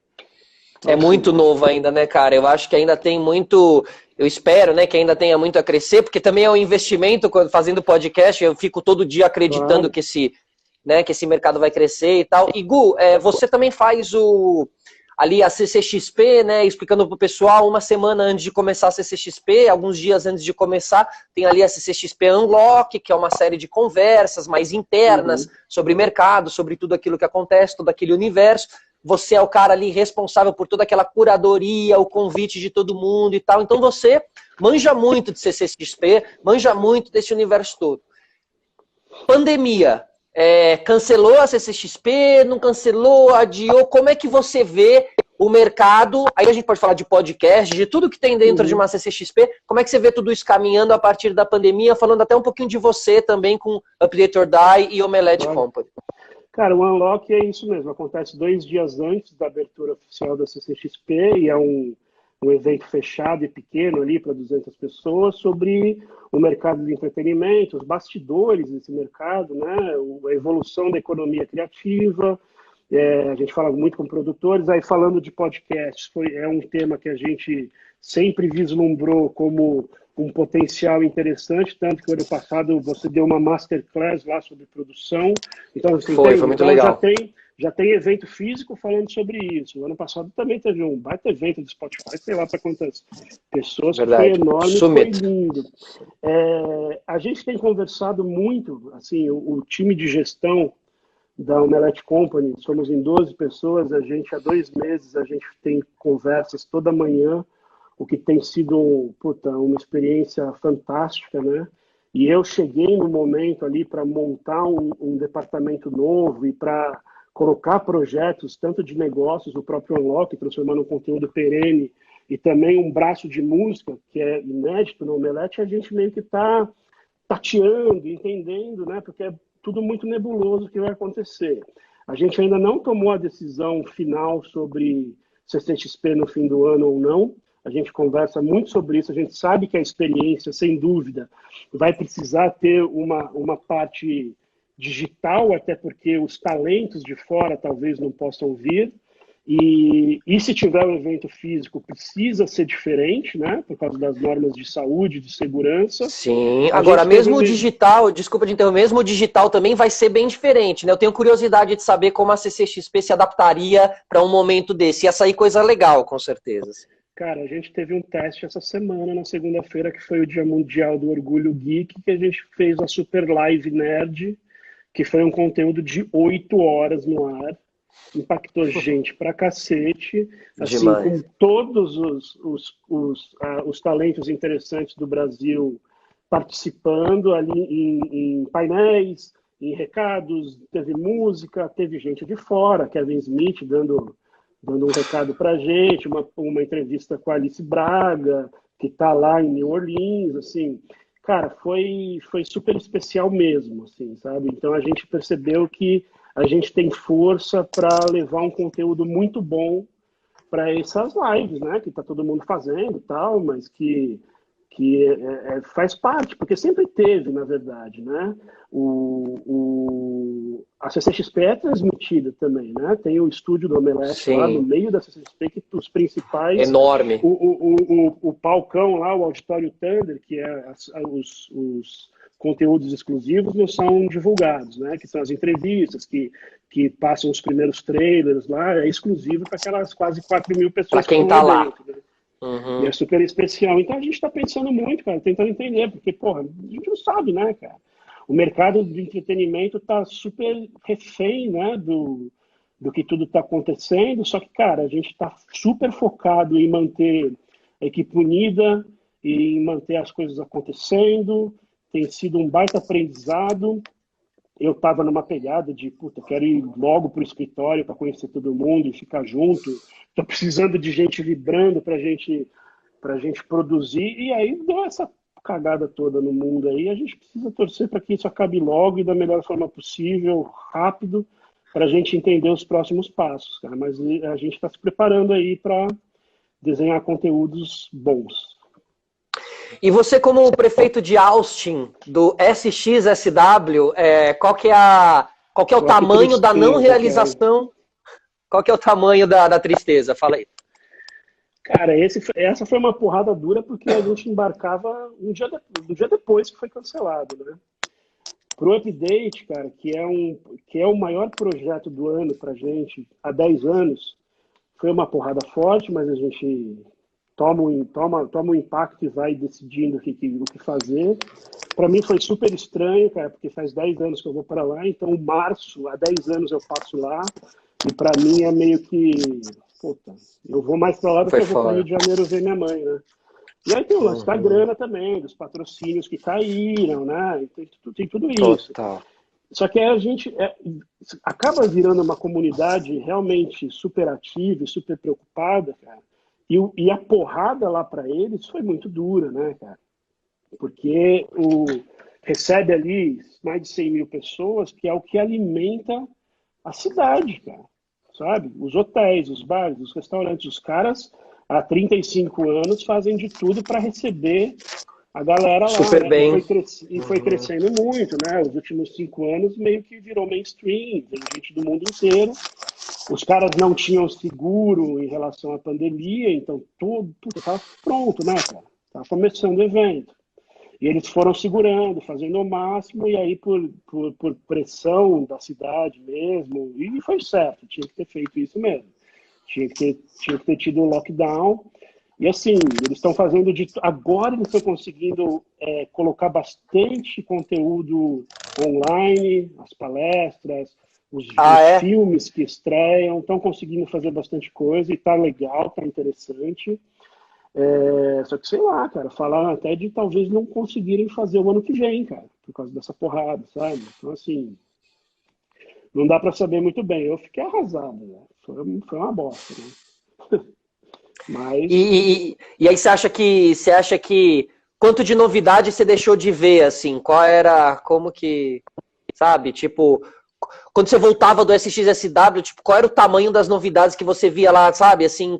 Speaker 2: É muito novo ainda, né, cara? Eu acho que ainda tem muito... Eu espero, né, que ainda tenha muito a crescer, porque também é um investimento, fazendo podcast, eu fico todo dia acreditando que esse mercado vai crescer e tal. E, Gu, você também faz ali a CCXP, né, explicando para o pessoal, uma semana antes de começar a CCXP, alguns dias antes de começar, tem ali a CCXP Unlock, que é uma série de conversas mais internas sobre mercado, sobre tudo aquilo que acontece, todo aquele universo. Você é o cara ali responsável por toda aquela curadoria, o convite de todo mundo e tal. Então você manja muito de CCXP, manja muito desse universo todo. Pandemia. Cancelou a CCXP, não cancelou, adiou. Como é que você vê o mercado? Aí a gente pode falar de podcast, de tudo que tem dentro de uma CCXP. Como é que você vê tudo isso caminhando a partir da pandemia? Falando até um pouquinho de você também com Update or Die e Omelette Company.
Speaker 1: Cara, o Unlock é isso mesmo. Acontece 2 dias antes da abertura oficial da CCXP e é um evento fechado e pequeno ali para 200 pessoas sobre o mercado de entretenimento, os bastidores desse mercado, né? A evolução da economia criativa. A gente fala muito com produtores. Aí falando de podcasts, é um tema que a gente sempre vislumbrou como um potencial interessante, tanto que o ano passado você deu uma masterclass lá sobre produção. Então, assim,
Speaker 2: foi muito legal.
Speaker 1: Já tem evento físico falando sobre isso. O ano passado também teve um baita evento do Spotify, sei lá para quantas pessoas,
Speaker 2: verdade.
Speaker 1: Que foi enorme,
Speaker 2: Summit.
Speaker 1: foi lindo. A gente tem conversado muito, assim, o time de gestão da Omelette Company, somos em 12 pessoas, há 2 meses a gente tem conversas toda manhã, o que tem sido uma experiência fantástica, né? E eu cheguei no momento ali para montar um departamento novo e para colocar projetos, tanto de negócios, o próprio Unlock, transformando um conteúdo perene, e também um braço de música, que é inédito no Omelette, a gente meio que está tateando, entendendo, né? Porque é tudo muito nebuloso o que vai acontecer. A gente ainda não tomou a decisão final sobre CCXP no fim do ano ou não. A gente conversa muito sobre isso, a gente sabe que a experiência, sem dúvida, vai precisar ter uma parte digital, até porque os talentos de fora talvez não possam vir, e se tiver um evento físico, precisa ser diferente, né? Por causa das normas de saúde, de segurança.
Speaker 2: Sim, agora mesmo o digital, desculpa de interromper, mesmo o digital também vai ser bem diferente, né? Eu tenho curiosidade de saber como a CCXP se adaptaria para um momento desse. Ia sair coisa legal, com certeza.
Speaker 1: Cara, a gente teve um teste essa semana, na segunda-feira, que foi o Dia Mundial do Orgulho Geek, que a gente fez a Super Live Nerd, que foi um conteúdo de 8 horas no ar. Impactou gente pra cacete, assim, com todos os talentos interessantes do Brasil participando ali em painéis, em recados, teve música, teve gente de fora, Kevin Smith dando um recado pra gente, uma entrevista com a Alice Braga, que está lá em New Orleans, assim, cara, foi super especial mesmo, assim, sabe? Então a gente percebeu que a gente tem força para levar um conteúdo muito bom para essas lives, né? Que está todo mundo fazendo e tal, mas que faz parte, porque sempre teve, na verdade, né? A CCXP é transmitida também, né? Tem o estúdio do Omelette lá no meio da CCXP, que os principais...
Speaker 2: Enorme.
Speaker 1: O palcão lá, o Auditório Thunder, que é os conteúdos exclusivos, não são divulgados, né? Que são as entrevistas, que passam os primeiros trailers lá, é exclusivo para aquelas quase 4 mil pessoas
Speaker 2: que estão lá
Speaker 1: dentro, né? E é super especial. Então a gente está pensando muito, cara, tentando entender, porque, porra, a gente não sabe, né, cara? O mercado de entretenimento está super refém, né, do que tudo está acontecendo, só que, cara, a gente está super focado em manter a equipe unida e em manter as coisas acontecendo. Tem sido um baita aprendizado. Eu estava numa pegada de, quero ir logo para o escritório para conhecer todo mundo e ficar junto. Estou precisando de gente vibrando para gente produzir. E aí deu essa cagada toda no mundo aí. A gente precisa torcer para que isso acabe logo e da melhor forma possível, rápido, para a gente entender os próximos passos, cara. Mas a gente está se preparando aí para desenhar conteúdos bons.
Speaker 2: E você, como prefeito de Austin, do SXSW, qual que é o tamanho da não realização? Qual que é o tamanho da tristeza? Fala aí.
Speaker 1: Cara, essa foi uma porrada dura porque a gente embarcava um dia depois que foi cancelado, né? Pro Update, cara, que é o maior projeto do ano pra gente há 10 anos, foi uma porrada forte, mas a gente toma um impacto e vai decidindo o que fazer. Para mim foi super estranho, cara, porque faz 10 anos que eu vou para lá, então março, há 10 anos eu passo lá, e para mim é meio que, puta, eu vou mais para lá do que
Speaker 2: Foi
Speaker 1: eu vou para o Rio
Speaker 2: fora.
Speaker 1: de Janeiro ver minha mãe, né? E aí tem o lance da grana também, dos patrocínios que caíram, né? Tem tudo isso.
Speaker 2: Total.
Speaker 1: Só que aí a gente acaba virando uma comunidade realmente super ativa e super preocupada, cara. E a porrada lá para eles foi muito dura, né, cara? Porque recebe ali mais de 100 mil pessoas, que é o que alimenta a cidade, cara. Sabe? Os hotéis, os bares, os restaurantes, os caras há 35 anos fazem de tudo para receber a galera lá,
Speaker 2: Super
Speaker 1: né?
Speaker 2: bem.
Speaker 1: E foi crescendo muito, né? Os últimos 5 anos meio que virou mainstream, vem gente do mundo inteiro. Os caras não tinham seguro em relação à pandemia, então tudo estava pronto, né, cara? Estava começando o evento. E eles foram segurando, fazendo o máximo, e aí por pressão da cidade mesmo, e foi certo, tinha que ter feito isso mesmo. Tinha que ter tido o lockdown. E assim, eles estão fazendo de. Agora eles estão conseguindo colocar bastante conteúdo online, as palestras,
Speaker 2: Ah,
Speaker 1: os
Speaker 2: é?
Speaker 1: filmes que estreiam, estão conseguindo fazer bastante coisa e tá legal, tá interessante. Só que sei lá, cara, falaram até de talvez não conseguirem fazer o ano que vem, cara, por causa dessa porrada, sabe? Então, assim, não dá para saber muito bem. Eu fiquei arrasado, né? Foi uma bosta, né? Mas,
Speaker 2: E aí você acha que quanto de novidade você deixou de ver, assim? Qual era, como que, sabe? Tipo, quando você voltava do SXSW, tipo, qual era o tamanho das novidades que você via lá, sabe? Assim,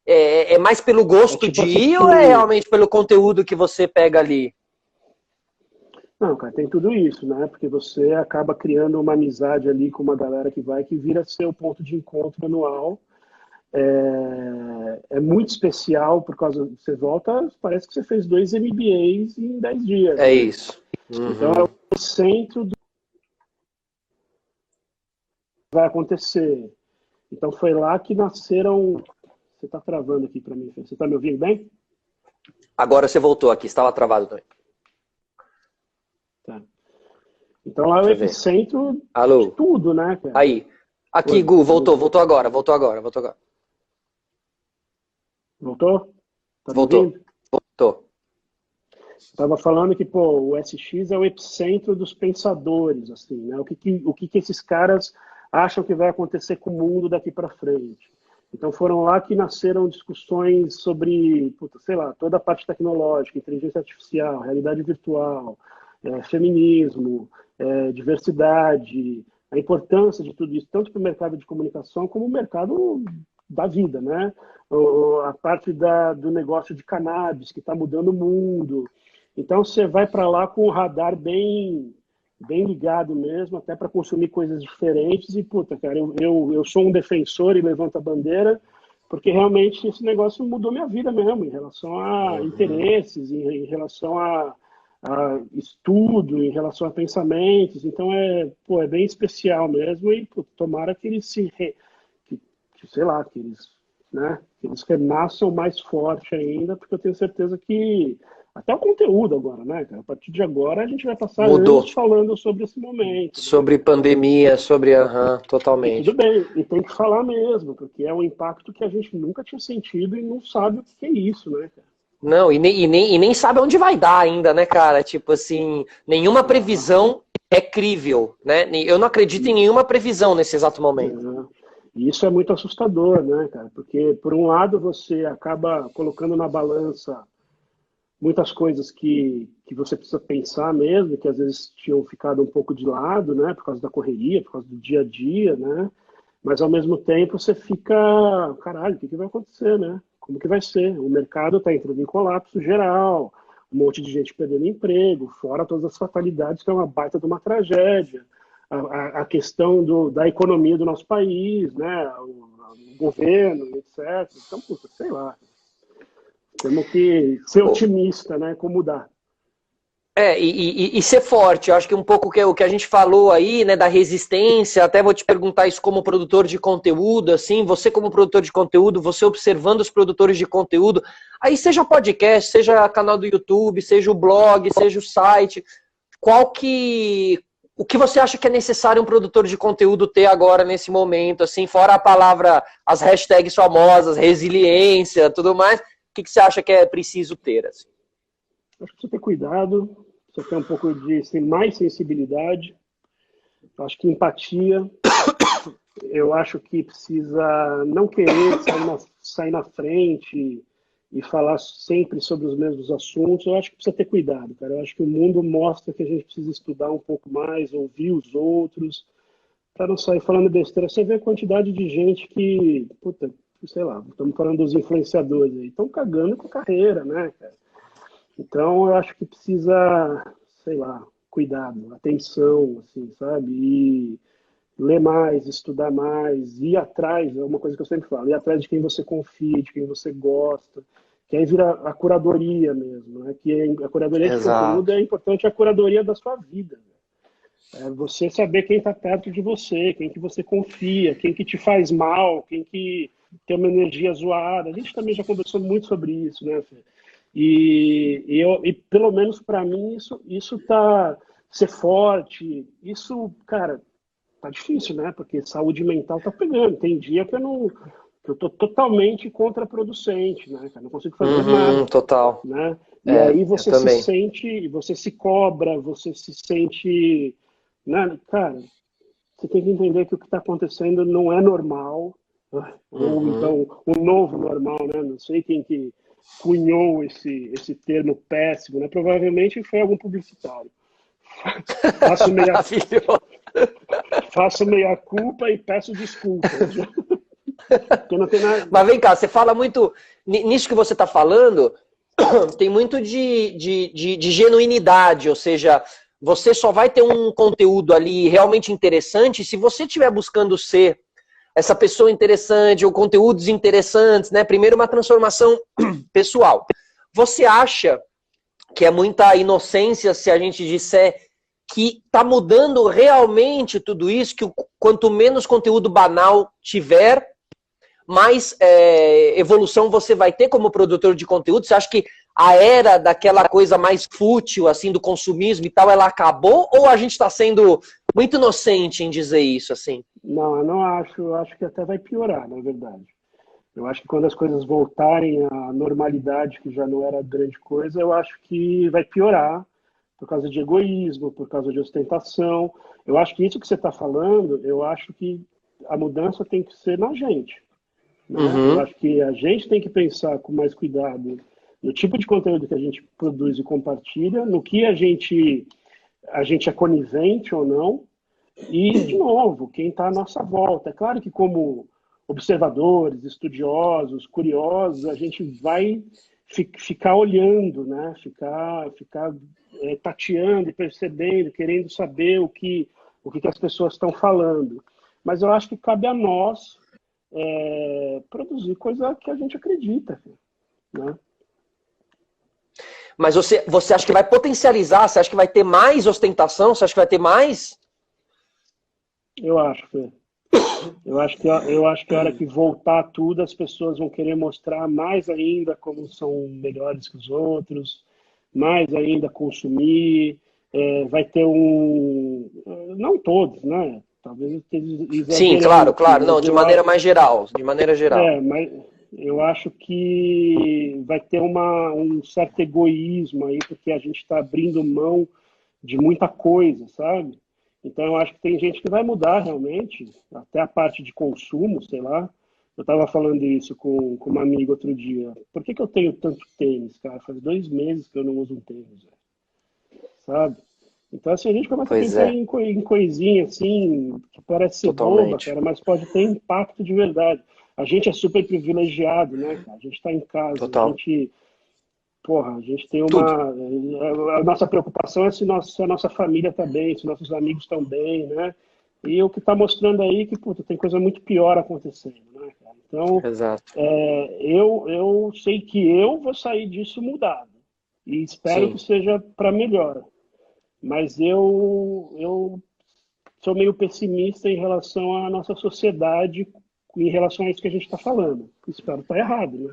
Speaker 2: é mais pelo gosto
Speaker 1: tipo
Speaker 2: de ir ou é
Speaker 1: assistir.
Speaker 2: realmente pelo conteúdo que você pega ali?
Speaker 1: Não, cara, tem tudo isso, né? Porque você acaba criando uma amizade ali com uma galera que vira seu ponto de encontro anual. É muito especial por causa. Você volta, parece que você fez 2 MBAs em 10 dias,
Speaker 2: É
Speaker 1: né?
Speaker 2: isso.
Speaker 1: Então é
Speaker 2: Uhum.
Speaker 1: o centro do que vai acontecer. Então foi lá que nasceram. Você está travando aqui para mim, Fê. Você está me ouvindo bem?
Speaker 2: Agora você voltou aqui, estava travado também.
Speaker 1: Tá. Então lá é o
Speaker 2: Deixa eu ver.
Speaker 1: epicentro de
Speaker 2: Alô?
Speaker 1: tudo, né, cara?
Speaker 2: Aí. Aqui,
Speaker 1: Oi,
Speaker 2: Gu, voltou agora, voltou agora, voltou agora.
Speaker 1: voltou? Tá me
Speaker 2: Voltou,
Speaker 1: ouvindo?
Speaker 2: voltou.
Speaker 1: Estava falando que, pô, o SX é o epicentro dos pensadores, assim, né? O que esses caras acham que vai acontecer com o mundo daqui para frente. Então foram lá que nasceram discussões sobre, puta, sei lá, toda a parte tecnológica, inteligência artificial, realidade virtual, feminismo, diversidade, a importância de tudo isso, tanto para o mercado de comunicação como o mercado da vida, né? A parte do negócio de cannabis, que está mudando o mundo. Então você vai para lá com o radar bem ligado mesmo, até para consumir coisas diferentes. E, puta, cara, eu sou um defensor e levanto a bandeira, porque realmente esse negócio mudou minha vida mesmo, em relação a interesses, em relação a estudo, em relação a pensamentos. Então é bem especial mesmo. E pô, tomara que eles sei lá, que eles renasçam mais forte ainda, porque eu tenho certeza que até o conteúdo agora, né, cara? A partir de agora a gente vai passar anos
Speaker 2: Mudou.
Speaker 1: falando sobre esse momento, né?
Speaker 2: Sobre pandemia, sobre. Aham,
Speaker 1: E tudo
Speaker 2: totalmente.
Speaker 1: bem, e tem que falar mesmo, porque é um impacto que a gente nunca tinha sentido e não sabe o que é isso, né, cara?
Speaker 2: Não, e nem sabe onde vai dar ainda, né, cara? Tipo assim, nenhuma
Speaker 1: Ah,
Speaker 2: previsão é crível, né? Eu não acredito em
Speaker 1: isso.
Speaker 2: nenhuma previsão nesse exato momento.
Speaker 1: Né? E isso é muito assustador, né, cara? Porque, por um lado, você acaba colocando na balança muitas coisas que você precisa pensar mesmo, que às vezes tinham ficado um pouco de lado, né, por causa da correria, por causa do dia a dia, né, mas ao mesmo tempo você fica, caralho, o que vai acontecer, né? Como que vai ser? O mercado está entrando em colapso geral, um monte de gente perdendo emprego, fora todas as fatalidades, que é uma baita de uma tragédia. A questão da economia do nosso país, né? O governo, etc. Então, puta, sei lá. Temos que ser
Speaker 2: Ô,
Speaker 1: otimista, né? Como dá.
Speaker 2: E ser forte, eu acho que um pouco o que a gente falou aí, né, da resistência, até vou te perguntar isso como produtor de conteúdo, assim, você como produtor de conteúdo, você observando os produtores de conteúdo, aí seja podcast, seja canal do YouTube, seja o blog, seja o site, o que você acha que é necessário um produtor de conteúdo ter agora nesse momento, assim, fora a palavra, as hashtags famosas, resiliência, tudo mais, o que você acha que é preciso ter, assim?
Speaker 1: Acho que precisa ter cuidado, precisa ter um pouco de mais sensibilidade, acho que empatia, eu acho que precisa não querer sair na frente e falar sempre sobre os mesmos assuntos. Eu acho que precisa ter cuidado, cara. Eu acho que o mundo mostra que a gente precisa estudar um pouco mais, ouvir os outros, para não sair falando besteira. Você vê a quantidade de gente que, puta, sei lá, estamos falando dos influenciadores aí, estão cagando com a carreira, né, cara? Então, eu acho que precisa, sei lá, cuidado, atenção, assim, sabe? E ler mais, estudar mais, ir atrás, é uma coisa que eu sempre falo, ir atrás de quem você confia, de quem você gosta, que aí vira a curadoria mesmo, né? Que a curadoria de conteúdo
Speaker 2: Exato.
Speaker 1: é importante, a curadoria da sua vida. Né? É você saber quem está perto de você, quem que você confia, quem que te faz mal, quem que tem uma energia zoada. A gente também já conversou muito sobre isso, né, Fê? E pelo menos para mim, isso tá ser forte, isso, cara, tá difícil, né? Porque saúde mental tá pegando. Tem dia que eu tô totalmente contraproducente, né? Cara? Não consigo fazer nada,
Speaker 2: Total.
Speaker 1: né? E aí
Speaker 2: Eu também.
Speaker 1: você se cobra, você se sente, né? Cara, você tem que entender que o que está acontecendo não é normal, né? Ou
Speaker 2: Uhum.
Speaker 1: então o novo normal, né? Não sei quem que cunhou esse termo péssimo, né? Provavelmente foi algum publicitário. Faço meia,
Speaker 2: Maravilhoso.
Speaker 1: faço meia culpa e peço desculpas. Porque não tem nada.
Speaker 2: Mas vem cá, você fala muito. Nisso que você está falando, tem muito de genuinidade, ou seja, você só vai ter um conteúdo ali realmente interessante se você estiver buscando ser essa pessoa interessante ou conteúdos interessantes, né? Primeiro, uma transformação pessoal. Você acha que é muita inocência se a gente disser que está mudando realmente tudo isso, que quanto menos conteúdo banal tiver, mais evolução você vai ter como produtor de conteúdo? Você acha que a era daquela coisa mais fútil, assim, do consumismo e tal, ela acabou? Ou a gente está sendo muito inocente em dizer isso, assim?
Speaker 1: Não, eu não acho. Eu acho que até vai piorar, na verdade. Eu acho que quando as coisas voltarem à normalidade, que já não era grande coisa, eu acho que vai piorar por causa de egoísmo, por causa de ostentação. Eu acho que isso que você está falando, eu acho que a mudança tem que ser na gente, né? Eu
Speaker 2: Uhum.
Speaker 1: acho que a gente tem que pensar com mais cuidado no tipo de conteúdo que a gente produz e compartilha, no que a gente é conivente ou não, e, de novo, quem está à nossa volta. É claro que, como observadores, estudiosos, curiosos, a gente vai ficar olhando, né? Ficar tateando, percebendo, querendo saber o que as pessoas estão falando. Mas eu acho que cabe a nós produzir coisa que a gente acredita, né?
Speaker 2: Mas você acha que vai potencializar? Você acha que vai ter mais ostentação? Você acha que vai ter mais?
Speaker 1: Eu acho, Fê. Eu acho que a hora que voltar tudo, as pessoas vão querer mostrar mais ainda como são melhores que os outros, mais ainda consumir. Vai ter não todos, né? Talvez eu esteja
Speaker 2: Sim,
Speaker 1: exagerando
Speaker 2: claro,
Speaker 1: aqui,
Speaker 2: claro. Não,
Speaker 1: mas
Speaker 2: de maneira mais geral. De maneira geral.
Speaker 1: mas eu acho que vai ter um certo egoísmo aí, porque a gente está abrindo mão de muita coisa, sabe? Então, eu acho que tem gente que vai mudar realmente, até a parte de consumo, sei lá. Eu estava falando isso com uma amiga outro dia. Por que eu tenho tanto tênis, cara? Faz 2 meses que eu não uso um tênis, sabe? Então, assim, a gente começa a
Speaker 2: Pois
Speaker 1: pensar
Speaker 2: é,
Speaker 1: em coisinha, assim, que parece ser boba,
Speaker 2: totalmente.
Speaker 1: cara, mas pode ter impacto de verdade. A gente é super privilegiado, né, cara? A gente está em casa,
Speaker 2: Total.
Speaker 1: a gente tem
Speaker 2: Tudo.
Speaker 1: a nossa preocupação é se a nossa família está bem, se nossos amigos estão bem, né? E o que está mostrando aí que, puta, tem coisa muito pior acontecendo, né, cara? Então,
Speaker 2: Exato.
Speaker 1: eu sei que eu vou sair disso mudado. e espero
Speaker 2: Sim.
Speaker 1: que seja para melhor. Mas eu sou meio pessimista em relação à nossa sociedade, em relação a isso que a gente está falando. Espero estar errado, né?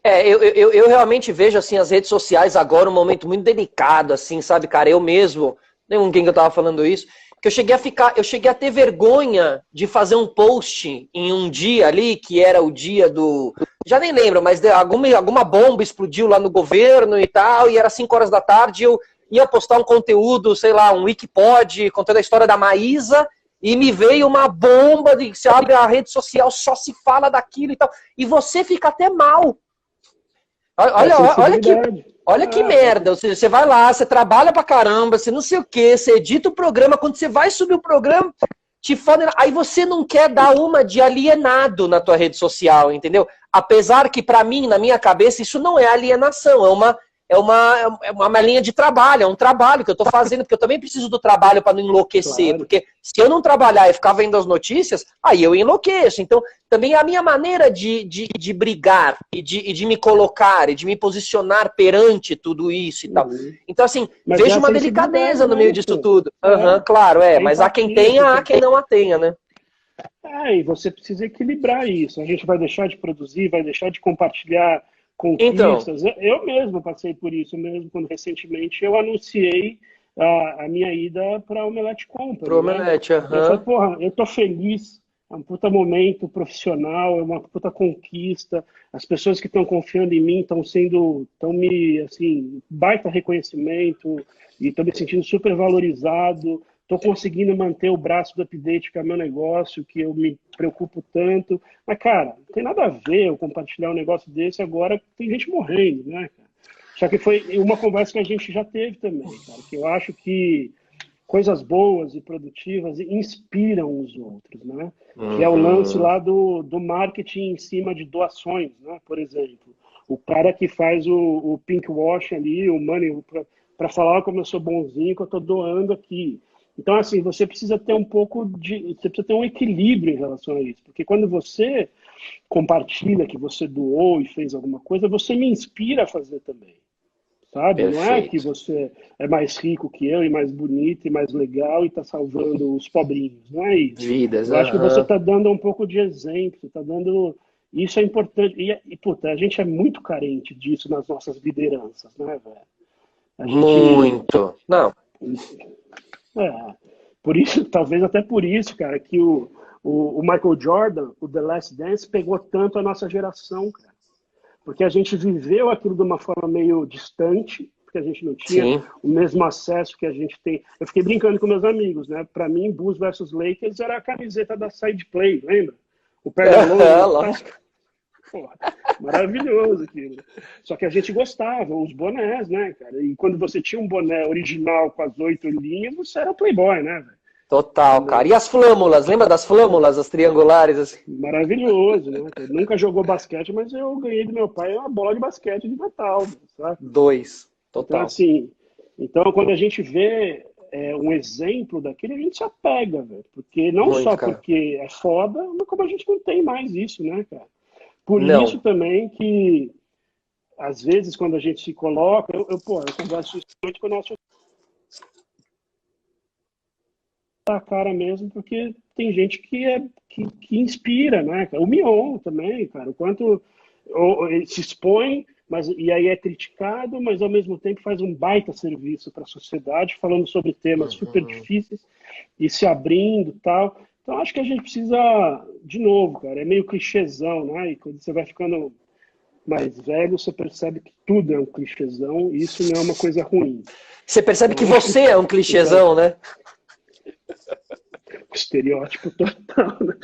Speaker 2: Eu realmente vejo, assim, as redes sociais agora um momento muito delicado, assim, sabe, cara? Eu mesmo, nem com quem que eu tava falando isso, que eu cheguei a ter vergonha de fazer um post em um dia ali, que era o dia do... Já nem lembro, mas alguma bomba explodiu lá no governo e tal, e era 5 horas da tarde, eu ia postar um conteúdo, sei lá, um Wikipod, contando a história da Maísa, e me veio uma bomba, de você abre a rede social, só se fala daquilo e tal, e você fica até mal. Olha que merda. Você vai lá, você trabalha pra caramba, você não sei o que, você edita o programa, quando você vai subir o programa, te fodem. Aí você não quer dar uma de alienado na tua rede social, entendeu? Apesar que, pra mim, na minha cabeça, isso não é alienação, é uma linha de trabalho, é um trabalho que eu tô fazendo, porque eu também preciso do trabalho para não enlouquecer,
Speaker 1: Claro.
Speaker 2: porque se eu não trabalhar e ficar vendo as notícias, aí eu enlouqueço. Então, também a minha maneira de brigar e de me colocar e de me posicionar perante tudo isso e tal. Então, assim,
Speaker 1: Mas
Speaker 2: vejo uma delicadeza no meio disso tudo. Claro, mas há quem tenha, há quem não a tenha, né?
Speaker 1: E você precisa equilibrar isso. A gente vai deixar de produzir, vai deixar de compartilhar conquistas.
Speaker 2: Então,
Speaker 1: eu mesmo passei por isso mesmo, quando recentemente eu anunciei a minha ida para o Omelete Company.
Speaker 2: Pro Omelete,
Speaker 1: Eu falei, porra, eu tô feliz, é um puta momento profissional, é uma puta conquista, as pessoas que estão confiando em mim estão me, assim, baita reconhecimento, e estou me sentindo super valorizado, estou conseguindo manter o braço do update, que é meu negócio, que eu me preocupo tanto. Mas, cara, não tem nada a ver eu compartilhar um negócio desse agora que tem gente morrendo, né, cara? Só que foi uma conversa que a gente já teve também, cara, que eu acho que coisas boas e produtivas inspiram os outros, né? Que é o lance lá do marketing em cima de doações, né? Por exemplo, o cara que faz o pink wash ali, o money, para falar como eu sou bonzinho, que eu estou doando aqui. Então, assim, você precisa ter você precisa ter um equilíbrio em relação a isso, porque quando você compartilha que você doou e fez alguma coisa, você me inspira a fazer também, sabe?
Speaker 2: Perfeito.
Speaker 1: Não é que você é mais rico que eu e mais bonito e mais legal e está salvando os pobrinhos, não é isso.
Speaker 2: Vidas,
Speaker 1: eu acho que você está dando um pouco de exemplo, você está dando... Isso é importante. Puta, a gente é muito carente disso nas nossas lideranças, né, velho?
Speaker 2: Muito. Não.
Speaker 1: Por isso, talvez até por isso, cara, que o Michael Jordan, o The Last Dance, pegou tanto a nossa geração, cara. Porque a gente viveu aquilo de uma forma meio distante, porque a gente não tinha o mesmo acesso que a gente tem. Eu fiquei brincando com meus amigos, né? Para mim, Bulls versus Lakers era a camiseta da Side Play, lembra? O pé-da-lona. Porra, maravilhoso aquilo. Só que a gente gostava, os bonés, né, cara? E quando você tinha um boné original com as 8 linhas, você era playboy, né, velho?
Speaker 2: Total, cara. E as flâmulas? Lembra das flâmulas, as triangulares? Assim?
Speaker 1: Maravilhoso, né? Ele nunca jogou basquete, mas eu ganhei do meu pai uma bola de basquete de Natal, sabe?
Speaker 2: 2, total.
Speaker 1: Então, assim, quando a gente vê um exemplo daquele, a gente se apega, velho. Porque não muito, só cara. Porque é foda, mas como a gente não tem mais isso, né, cara? Por isso também que, às vezes, quando a gente se coloca, eu converso isso muito com o nosso a cara mesmo, porque tem gente que inspira, né? O Mion também, cara, o quanto ele se expõe, e aí é criticado, mas ao mesmo tempo faz um baita serviço para a sociedade, falando sobre temas super difíceis e se abrindo e tal. Então acho que a gente precisa, de novo, cara, é meio clichêzão, né? E quando você vai ficando mais velho, você percebe que tudo é um clichêzão e isso não é uma coisa ruim.
Speaker 2: Você percebe que você é um clichêzão, né?
Speaker 1: Estereótipo total, né?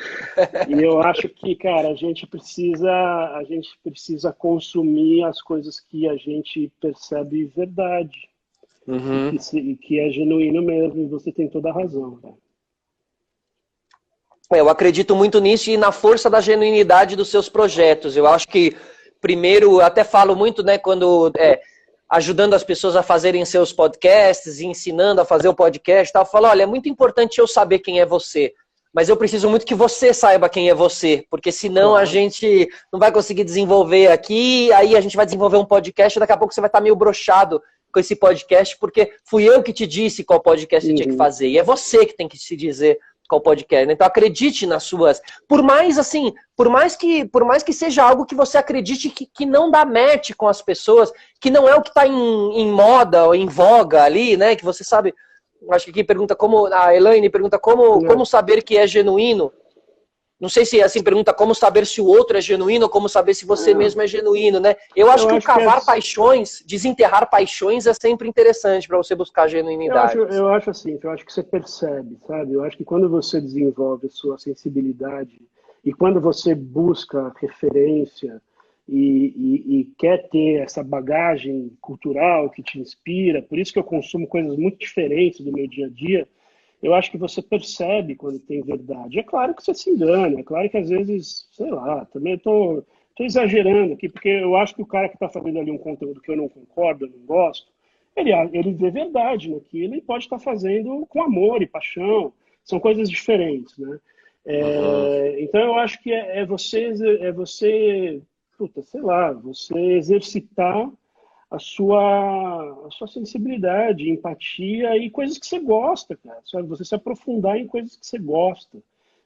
Speaker 1: E eu acho que, cara, a gente precisa consumir as coisas que a gente percebe verdade. E que é genuíno mesmo, e você tem toda a razão, cara.
Speaker 2: Eu acredito muito nisso e na força da genuinidade dos seus projetos. Eu acho que, primeiro, eu até falo muito, né, quando... ajudando as pessoas a fazerem seus podcasts, ensinando a fazer o podcast e tal, eu falo, olha, é muito importante eu saber quem é você. mas eu preciso muito que você saiba quem é você, porque senão a gente não vai conseguir desenvolver aqui, aí a gente vai desenvolver um podcast, e daqui a pouco você vai estar meio broxado com esse podcast, porque fui eu que te disse qual podcast você tinha que fazer, e é você que tem que se dizer qual podcast, né? Então acredite nas suas, por mais que seja algo que você acredite que não dá match com as pessoas, que não é o que está em moda ou em voga ali, né, que você sabe. Acho que aqui pergunta a Elaine pergunta como saber que é genuíno. Não sei se assim pergunta como saber se o outro é genuíno ou como saber se você mesmo é genuíno, né? Eu acho que cavar paixões, desenterrar paixões é sempre interessante para você buscar genuinidade.
Speaker 1: Eu acho assim, eu acho que você percebe, sabe? Eu acho que quando você desenvolve a sua sensibilidade e quando você busca referência e quer ter essa bagagem cultural que te inspira, por isso que eu consumo coisas muito diferentes do meu dia a dia, eu acho que você percebe quando tem verdade. É claro que você se engana, é claro que às vezes, sei lá, também estou exagerando aqui, porque eu acho que o cara que está fazendo ali um conteúdo que eu não concordo, eu não gosto, ele vê verdade naquilo e pode estar fazendo com amor e paixão. São coisas diferentes, né? Então eu acho que é você, puta, sei lá, você exercitar a sua sensibilidade, empatia e coisas que você gosta, cara. Sabe? Você se aprofundar em coisas que você gosta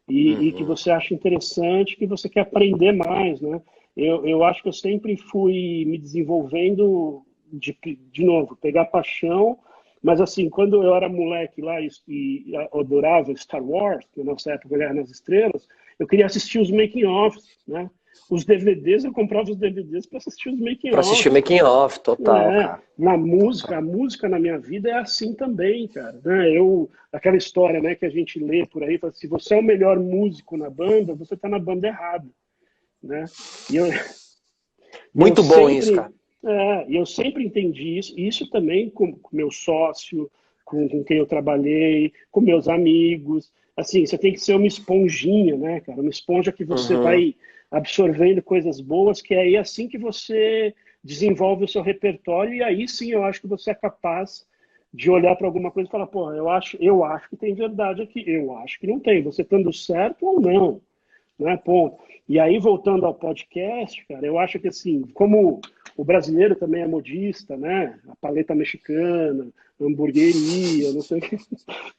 Speaker 1: e que você acha interessante, que você quer aprender mais, né? Eu acho que eu sempre fui me desenvolvendo de novo, pegar paixão, mas assim, quando eu era moleque lá e adorava Star Wars, que na nossa época Guerra nas Estrelas, eu queria assistir os making-offs, né? Os DVDs, eu comprava os DVDs para assistir os making-off.
Speaker 2: Para assistir o making-off, total, cara.
Speaker 1: A música na minha vida é assim também, cara. Né? Aquela história, né, que a gente lê por aí, fala, se você é o melhor músico na banda, você está na banda errada. Né?
Speaker 2: Muito bom isso, cara.
Speaker 1: E eu sempre entendi isso, e isso também com meu sócio, com quem eu trabalhei, com meus amigos. Assim, você tem que ser uma esponjinha, né, cara? Uma esponja que você vai absorvendo coisas boas, que é assim que você desenvolve o seu repertório, e aí sim eu acho que você é capaz de olhar para alguma coisa e falar, pô, eu acho que tem verdade aqui, eu acho que não tem, você estando certo ou não, né, ponto. E aí, voltando ao podcast, cara, eu acho que assim, como o brasileiro também é modista, né, a paleta mexicana, hamburgueria, não sei o que,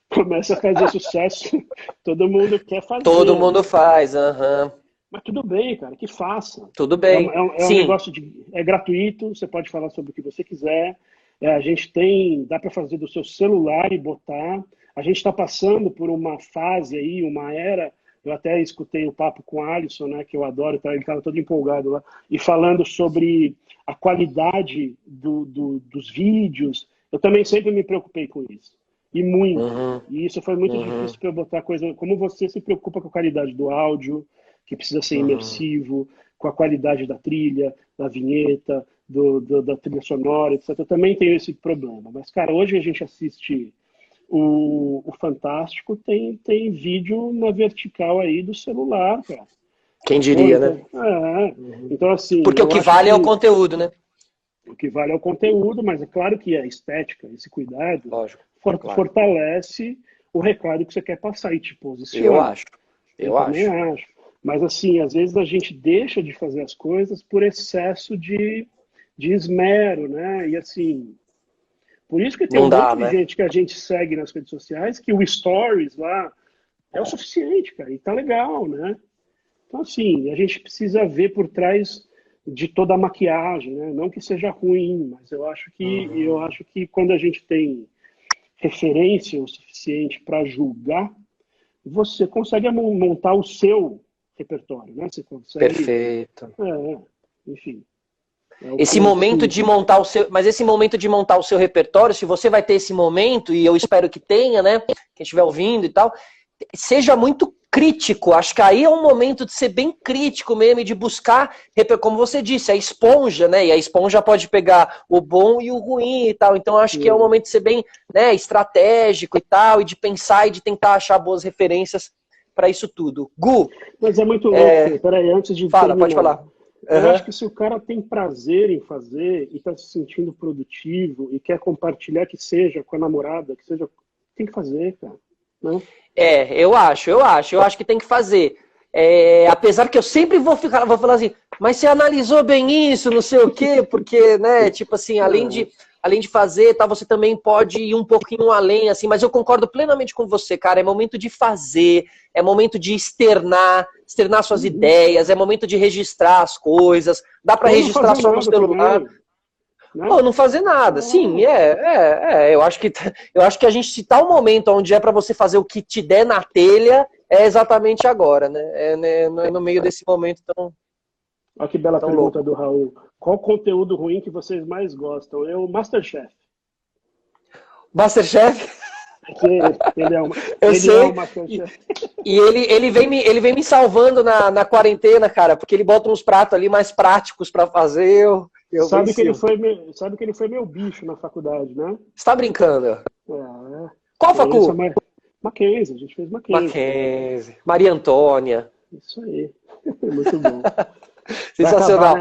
Speaker 1: começa a fazer sucesso, todo mundo quer fazer.
Speaker 2: Todo mundo faz,
Speaker 1: Mas tudo bem, cara, que faça.
Speaker 2: Tudo bem.
Speaker 1: É um negócio é gratuito, você pode falar sobre o que você quiser. A gente dá para fazer do seu celular e botar. A gente está passando por uma fase aí, uma era. Eu até escutei o papo com o Alisson, né, que eu adoro, ele estava todo empolgado lá, e falando sobre a qualidade dos vídeos. Eu também sempre me preocupei com isso. E muito. E isso foi muito difícil para eu botar coisa. Como você se preocupa com a qualidade do áudio, que precisa ser imersivo, com a qualidade da trilha, da vinheta, da trilha sonora, etc. Eu também tenho esse problema. Mas, cara, hoje a gente assiste o Fantástico, tem vídeo na vertical aí do celular, cara.
Speaker 2: Quem diria, né?
Speaker 1: Então, assim...
Speaker 2: Porque o que vale é o conteúdo, né?
Speaker 1: O que vale é o conteúdo, mas é claro que a estética, esse cuidado,
Speaker 2: Lógico,
Speaker 1: fortalece o recado que você quer passar e te posiciona.
Speaker 2: Eu
Speaker 1: também acho. Mas, assim, às vezes a gente deixa de fazer as coisas por excesso de esmero, né? E, assim, por isso que tem um monte de gente que a gente segue nas redes sociais, que o Stories lá é o suficiente, cara, e tá legal, né? Então, assim, a gente precisa ver por trás de toda a maquiagem, né? Não que seja ruim, mas eu acho que quando a gente tem referência o suficiente para julgar, você consegue montar o seu repertório, né? Você consegue...
Speaker 2: Perfeito.
Speaker 1: Enfim.
Speaker 2: Esse momento de montar mas esse momento de montar o seu repertório, se você vai ter esse momento, e eu espero que tenha, né? Quem estiver ouvindo e tal, seja muito crítico. Acho que aí é um momento de ser bem crítico mesmo, e de buscar, como você disse, a esponja, né? E a esponja pode pegar o bom e o ruim e tal. Então acho que é um momento de ser bem, né, estratégico e tal, e de pensar e de tentar achar boas referências para isso tudo. Gu.
Speaker 1: Mas é muito louco. Peraí, antes de terminar.
Speaker 2: Pode falar.
Speaker 1: Eu acho que se o cara tem prazer em fazer e está se sentindo produtivo e quer compartilhar, que seja com a namorada, que seja, tem que fazer, cara. né?
Speaker 2: Eu acho que tem que fazer. Apesar que eu sempre vou falar assim, mas você analisou bem isso, não sei o quê, porque, né, tipo assim, além de fazer, tá, você também pode ir um pouquinho além, assim, mas eu concordo plenamente com você, cara, é momento de fazer, é momento de externar suas ideias, é momento de registrar as coisas, dá para registrar só no celular.
Speaker 1: Também, né?
Speaker 2: Ou não fazer nada, sim, eu acho que a gente, se tá um momento onde é para você fazer o que te der na telha, é exatamente agora, né? É no meio desse momento tão.
Speaker 1: Olha que bela pergunta
Speaker 2: louco.
Speaker 1: do Raul. Qual conteúdo ruim que vocês mais gostam? Masterchef.
Speaker 2: Masterchef?
Speaker 1: Ele é
Speaker 2: sei.
Speaker 1: um Masterchef.
Speaker 2: E ele vem me salvando na quarentena, cara, porque ele bota uns pratos ali mais práticos para fazer.
Speaker 1: Sabe que ele foi meu bicho na faculdade, né?
Speaker 2: Você tá brincando? Qual facu?
Speaker 1: Mackenzie, a gente fez
Speaker 2: Mackenzie. Maria Antônia.
Speaker 1: Isso aí. Muito bom.
Speaker 2: Sensacional.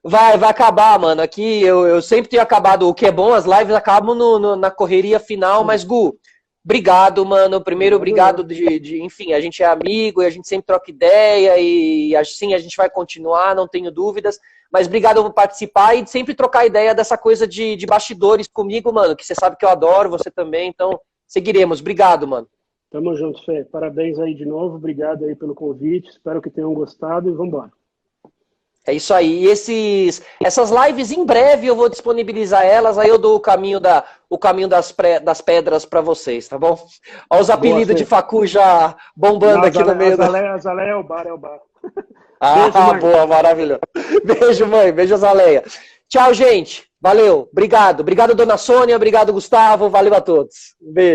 Speaker 1: Vai acabar, né,
Speaker 2: vai acabar, mano. Aqui eu sempre tenho acabado. O que é bom, as lives acabam na correria final, mas, Gu, obrigado, mano. Primeiro, obrigado enfim, a gente é amigo e a gente sempre troca ideia e assim a gente vai continuar, não tenho dúvidas. Mas obrigado por participar e sempre trocar ideia dessa coisa de bastidores comigo, mano, que você sabe que eu adoro, você também, então seguiremos. Obrigado, mano.
Speaker 1: Tamo junto, Fê. Parabéns aí de novo, obrigado aí pelo convite, espero que tenham gostado e vamos embora.
Speaker 2: É isso aí. E essas lives, em breve eu vou disponibilizar elas, aí eu dou o caminho das pedras para vocês, tá bom? Olha os apelidos de facu já bombando aqui no meio.
Speaker 1: Azaleia é o bar.
Speaker 2: Beijo, boa, maravilhoso. Beijo, mãe. Beijo, Azaleia. Tchau, gente. Valeu. Obrigado. Obrigado, dona Sônia. Obrigado, Gustavo. Valeu a todos. Beijo.